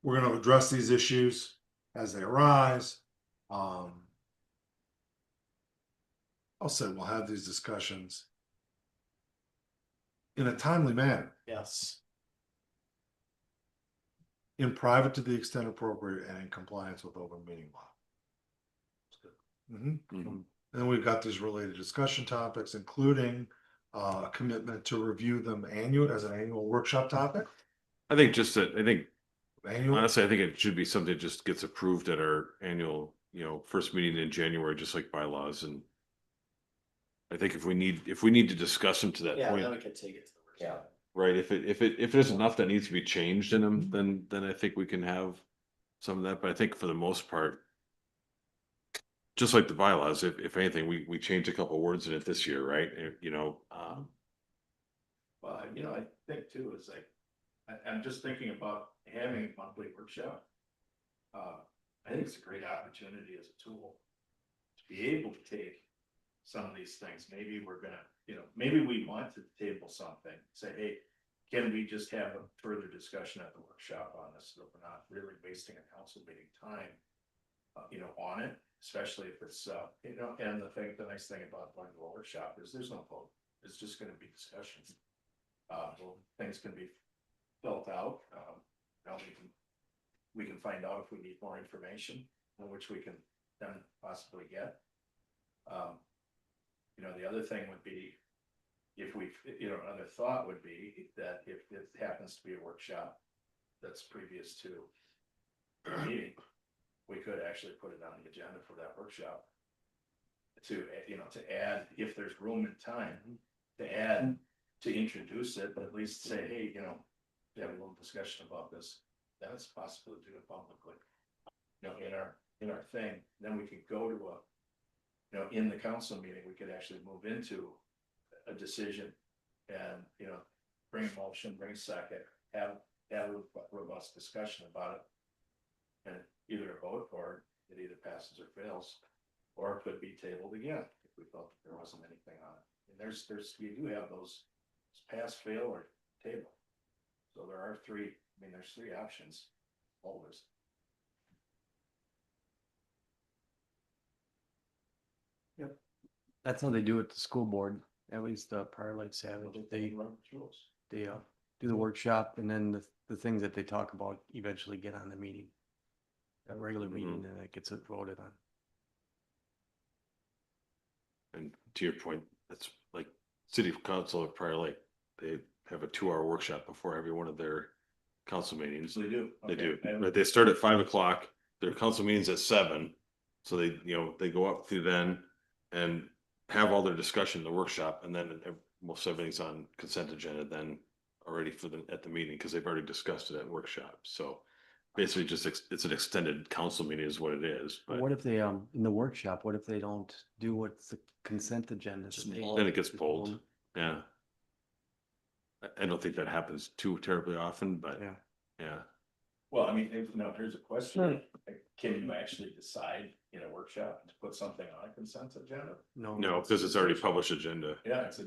[SPEAKER 2] we're gonna address these issues as they arise. I'll say we'll have these discussions in a timely manner,
[SPEAKER 4] Yes.
[SPEAKER 2] in private to the extent appropriate and in compliance with open meeting law. Mhm.
[SPEAKER 1] Mhm.
[SPEAKER 2] And we've got these related discussion topics, including a commitment to review them as an annual workshop topic.
[SPEAKER 1] I think
[SPEAKER 2] Annual,
[SPEAKER 1] honestly, I think it should be something that just gets approved at our annual, first meeting in January, just like bylaws. And I think if we need to discuss them to that
[SPEAKER 4] Yeah,
[SPEAKER 1] point,
[SPEAKER 4] then we could take it to the workshop.
[SPEAKER 1] right? If there's enough that needs to be changed in them, then I think we can have some of that. But I think for the most part, just like the bylaws, if anything, we changed a couple words in it this year, right?
[SPEAKER 6] Well, I think too, is like, I'm just thinking about having a monthly workshop. I think it's a great opportunity as a tool to be able to take some of these things. Maybe we're gonna, maybe we want to table something, say, hey, can we just have a further discussion at the workshop on this, so that we're not really wasting a council meeting time, on it, especially if it's, and the nice thing about going to a workshop is there's no vote. It's just gonna be discussions. Things can be built out, we can find out if we need more information, which we can then possibly get. The other thing would be, if we, another thought would be that if it happens to be a workshop that's previous to the meeting, we could actually put it on the agenda for that workshop. To add, if there's room and time, to introduce it, but at least say, hey, have a little discussion about this, then it's possible to do it publicly. In our thing, then we could go to in the council meeting, we could actually move into a decision and, bring a motion, bring a second, have a robust discussion about it. And either a vote, or it either passes or fails, or it could be tabled again if we felt that there wasn't anything on it. And we do have those pass, fail, or table. So there's three options always.
[SPEAKER 9] That's how they do it at the school board, at least Prior Lake Savage. They do the workshop, and then the things that they talk about eventually get on the meeting. A regular meeting, and it gets voted on.
[SPEAKER 1] And to your point, that's like City Council of Prior Lake. They have a 2-hour workshop before every one of their council meetings.
[SPEAKER 6] They do.
[SPEAKER 1] They do.
[SPEAKER 6] Okay.
[SPEAKER 1] Right, they start at 5 o'clock. Their council meetings at 7. So they go up through then and have all their discussion in the workshop, and then most everything's on consent agenda then already for the, at the meeting, because they've already discussed it at workshop, so. Basically, just it's an extended council meeting is what it is, but
[SPEAKER 9] What if they, in the workshop, what if they don't do what's the consent agenda?
[SPEAKER 4] Just
[SPEAKER 9] They-
[SPEAKER 4] pull
[SPEAKER 1] then it gets
[SPEAKER 9] just
[SPEAKER 1] pulled,
[SPEAKER 9] pull
[SPEAKER 1] yeah. I don't think that happens too terribly often, but
[SPEAKER 9] Yeah.
[SPEAKER 6] Well, I mean, here's a question. Can you actually decide in a workshop to put something on a consent agenda?
[SPEAKER 9] No.
[SPEAKER 1] no, because it's already published agenda,
[SPEAKER 6] Yeah, it's a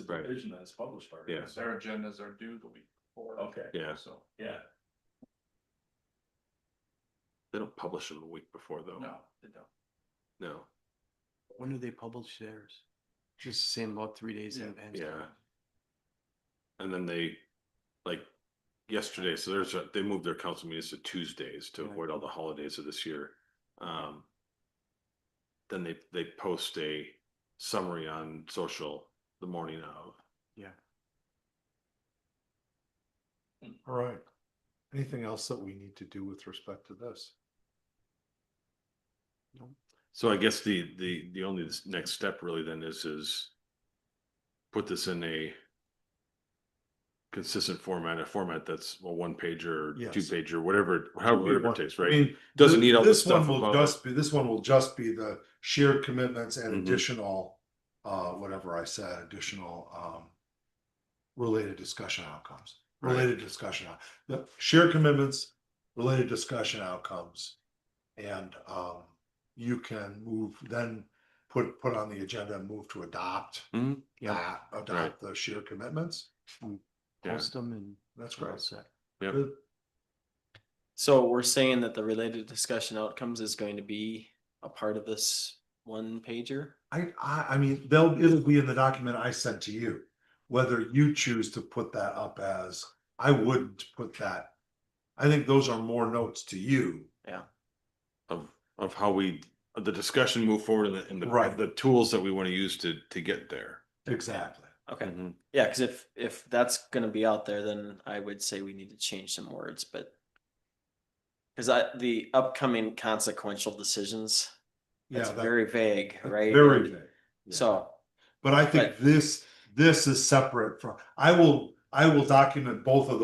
[SPEAKER 1] Right.
[SPEAKER 6] division that's published already.
[SPEAKER 1] Yeah.
[SPEAKER 8] Their agendas are due the week before.
[SPEAKER 6] Okay.
[SPEAKER 1] yeah.
[SPEAKER 8] So,
[SPEAKER 6] Yeah,
[SPEAKER 1] They don't publish them a week before though.
[SPEAKER 8] no, they don't.
[SPEAKER 1] No,
[SPEAKER 9] When do they publish theirs? Just the same about 3 days in advance.
[SPEAKER 1] yeah. And then they, like, yesterday, so they moved their council meetings to Tuesdays to
[SPEAKER 9] Right.
[SPEAKER 1] avoid all the holidays of this year. Then they post a summary on social the morning of.
[SPEAKER 9] Yeah.
[SPEAKER 2] All right. Anything else that we need to do with respect to this?
[SPEAKER 1] So I guess the only next step really then is put this in a consistent format, a format that's a 1-pager,
[SPEAKER 2] Yes.
[SPEAKER 1] 2-pager, whatever, however it takes,
[SPEAKER 2] I
[SPEAKER 1] right?
[SPEAKER 2] mean,
[SPEAKER 1] Doesn't need all this
[SPEAKER 2] this one
[SPEAKER 1] stuff
[SPEAKER 2] will
[SPEAKER 1] above
[SPEAKER 2] just be, this one will just be the shared commitments and
[SPEAKER 1] Mhm.
[SPEAKER 2] additional, whatever I said, additional, related discussion outcomes.
[SPEAKER 1] Right.
[SPEAKER 2] Related discussion, the shared commitments, related discussion outcomes. And, you can move, then put on the agenda and move to adopt
[SPEAKER 1] Mhm.
[SPEAKER 2] that, adopt the shared commitments.
[SPEAKER 1] Yeah.
[SPEAKER 9] Post them and.
[SPEAKER 2] That's
[SPEAKER 9] we're all
[SPEAKER 2] great.
[SPEAKER 9] set.
[SPEAKER 1] Yep.
[SPEAKER 2] Good.
[SPEAKER 4] So we're saying that the related discussion outcomes is going to be a part of this 1-pager?
[SPEAKER 2] I mean, it'll be in the document I sent to you. Whether you choose to put that up as, I wouldn't put that. I think those are more notes to you.
[SPEAKER 1] Of how the discussion move forward and the
[SPEAKER 2] Right.
[SPEAKER 1] the tools that we want to use to get there.
[SPEAKER 2] Exactly.
[SPEAKER 4] Okay,
[SPEAKER 1] Mhm.
[SPEAKER 4] yeah, cause if that's gonna be out there, then I would say we need to change some words, but. Cause the upcoming consequential decisions,
[SPEAKER 2] Yeah,
[SPEAKER 4] that's
[SPEAKER 2] that-
[SPEAKER 4] very vague, right?
[SPEAKER 2] very
[SPEAKER 4] And
[SPEAKER 2] vague.
[SPEAKER 4] So,
[SPEAKER 2] But I think
[SPEAKER 4] But-
[SPEAKER 2] this is separate from, I will document both of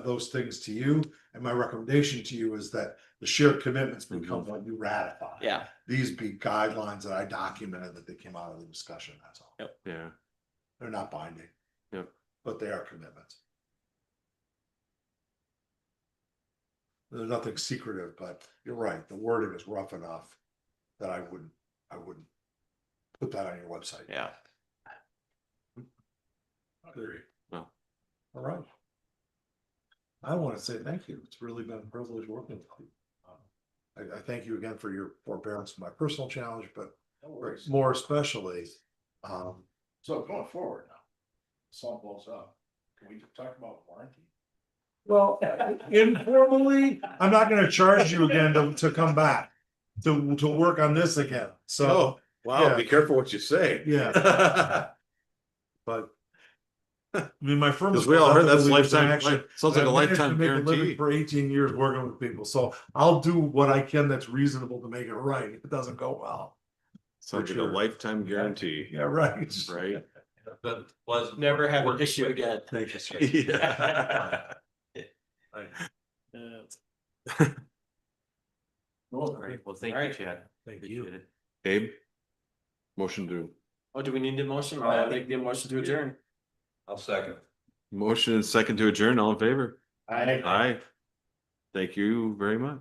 [SPEAKER 2] those things to you. And my recommendation to you is that the shared commitments become what you ratify.
[SPEAKER 4] yeah,
[SPEAKER 2] These be guidelines that I documented that they came out of the discussion, that's all.
[SPEAKER 1] Yeah,
[SPEAKER 2] They're not binding.
[SPEAKER 1] Yep.
[SPEAKER 2] But they are commitments. There's nothing secretive, but you're right, the wording is rough enough that I wouldn't put that on your website.
[SPEAKER 4] yeah.
[SPEAKER 2] Agree.
[SPEAKER 1] Well.
[SPEAKER 2] All right. I want to say thank you. It's really been a privilege working with you. I thank you again for your forbearance with my personal challenge, but more especially,
[SPEAKER 6] So going forward now, salt blows up, can we talk about warranty?
[SPEAKER 2] well, informally, I'm not gonna charge you again to come back to work on this again, so,
[SPEAKER 1] Oh, wow,
[SPEAKER 2] yeah.
[SPEAKER 1] be careful what you say.
[SPEAKER 2] yeah, but. I mean, my firm.
[SPEAKER 1] Because we all heard that's lifetime,
[SPEAKER 2] Action.
[SPEAKER 1] sounds like a
[SPEAKER 2] I've managed to
[SPEAKER 1] lifetime
[SPEAKER 2] make a living
[SPEAKER 1] guarantee.
[SPEAKER 2] For 18 years working with people, so I'll do what I can that's reasonable to make it right, if it doesn't go well.
[SPEAKER 1] Sounds like a
[SPEAKER 2] sure.
[SPEAKER 1] lifetime guarantee,
[SPEAKER 2] Yeah, right.
[SPEAKER 1] right?
[SPEAKER 4] Never have an issue again.
[SPEAKER 2] Thank you, sir.
[SPEAKER 1] Yeah.
[SPEAKER 9] All right, well, thank
[SPEAKER 4] All
[SPEAKER 9] you,
[SPEAKER 4] right.
[SPEAKER 9] Chad.
[SPEAKER 2] Thank
[SPEAKER 9] Appreciate
[SPEAKER 2] you.
[SPEAKER 9] it.
[SPEAKER 1] Abe? Motion to,
[SPEAKER 4] Oh, do we need a motion?
[SPEAKER 5] Oh, I
[SPEAKER 4] Make the motion to adjourn.
[SPEAKER 5] I'll second.
[SPEAKER 1] motion and second to adjourn, all in favor?
[SPEAKER 4] Aye.
[SPEAKER 1] Aye. Thank you very much.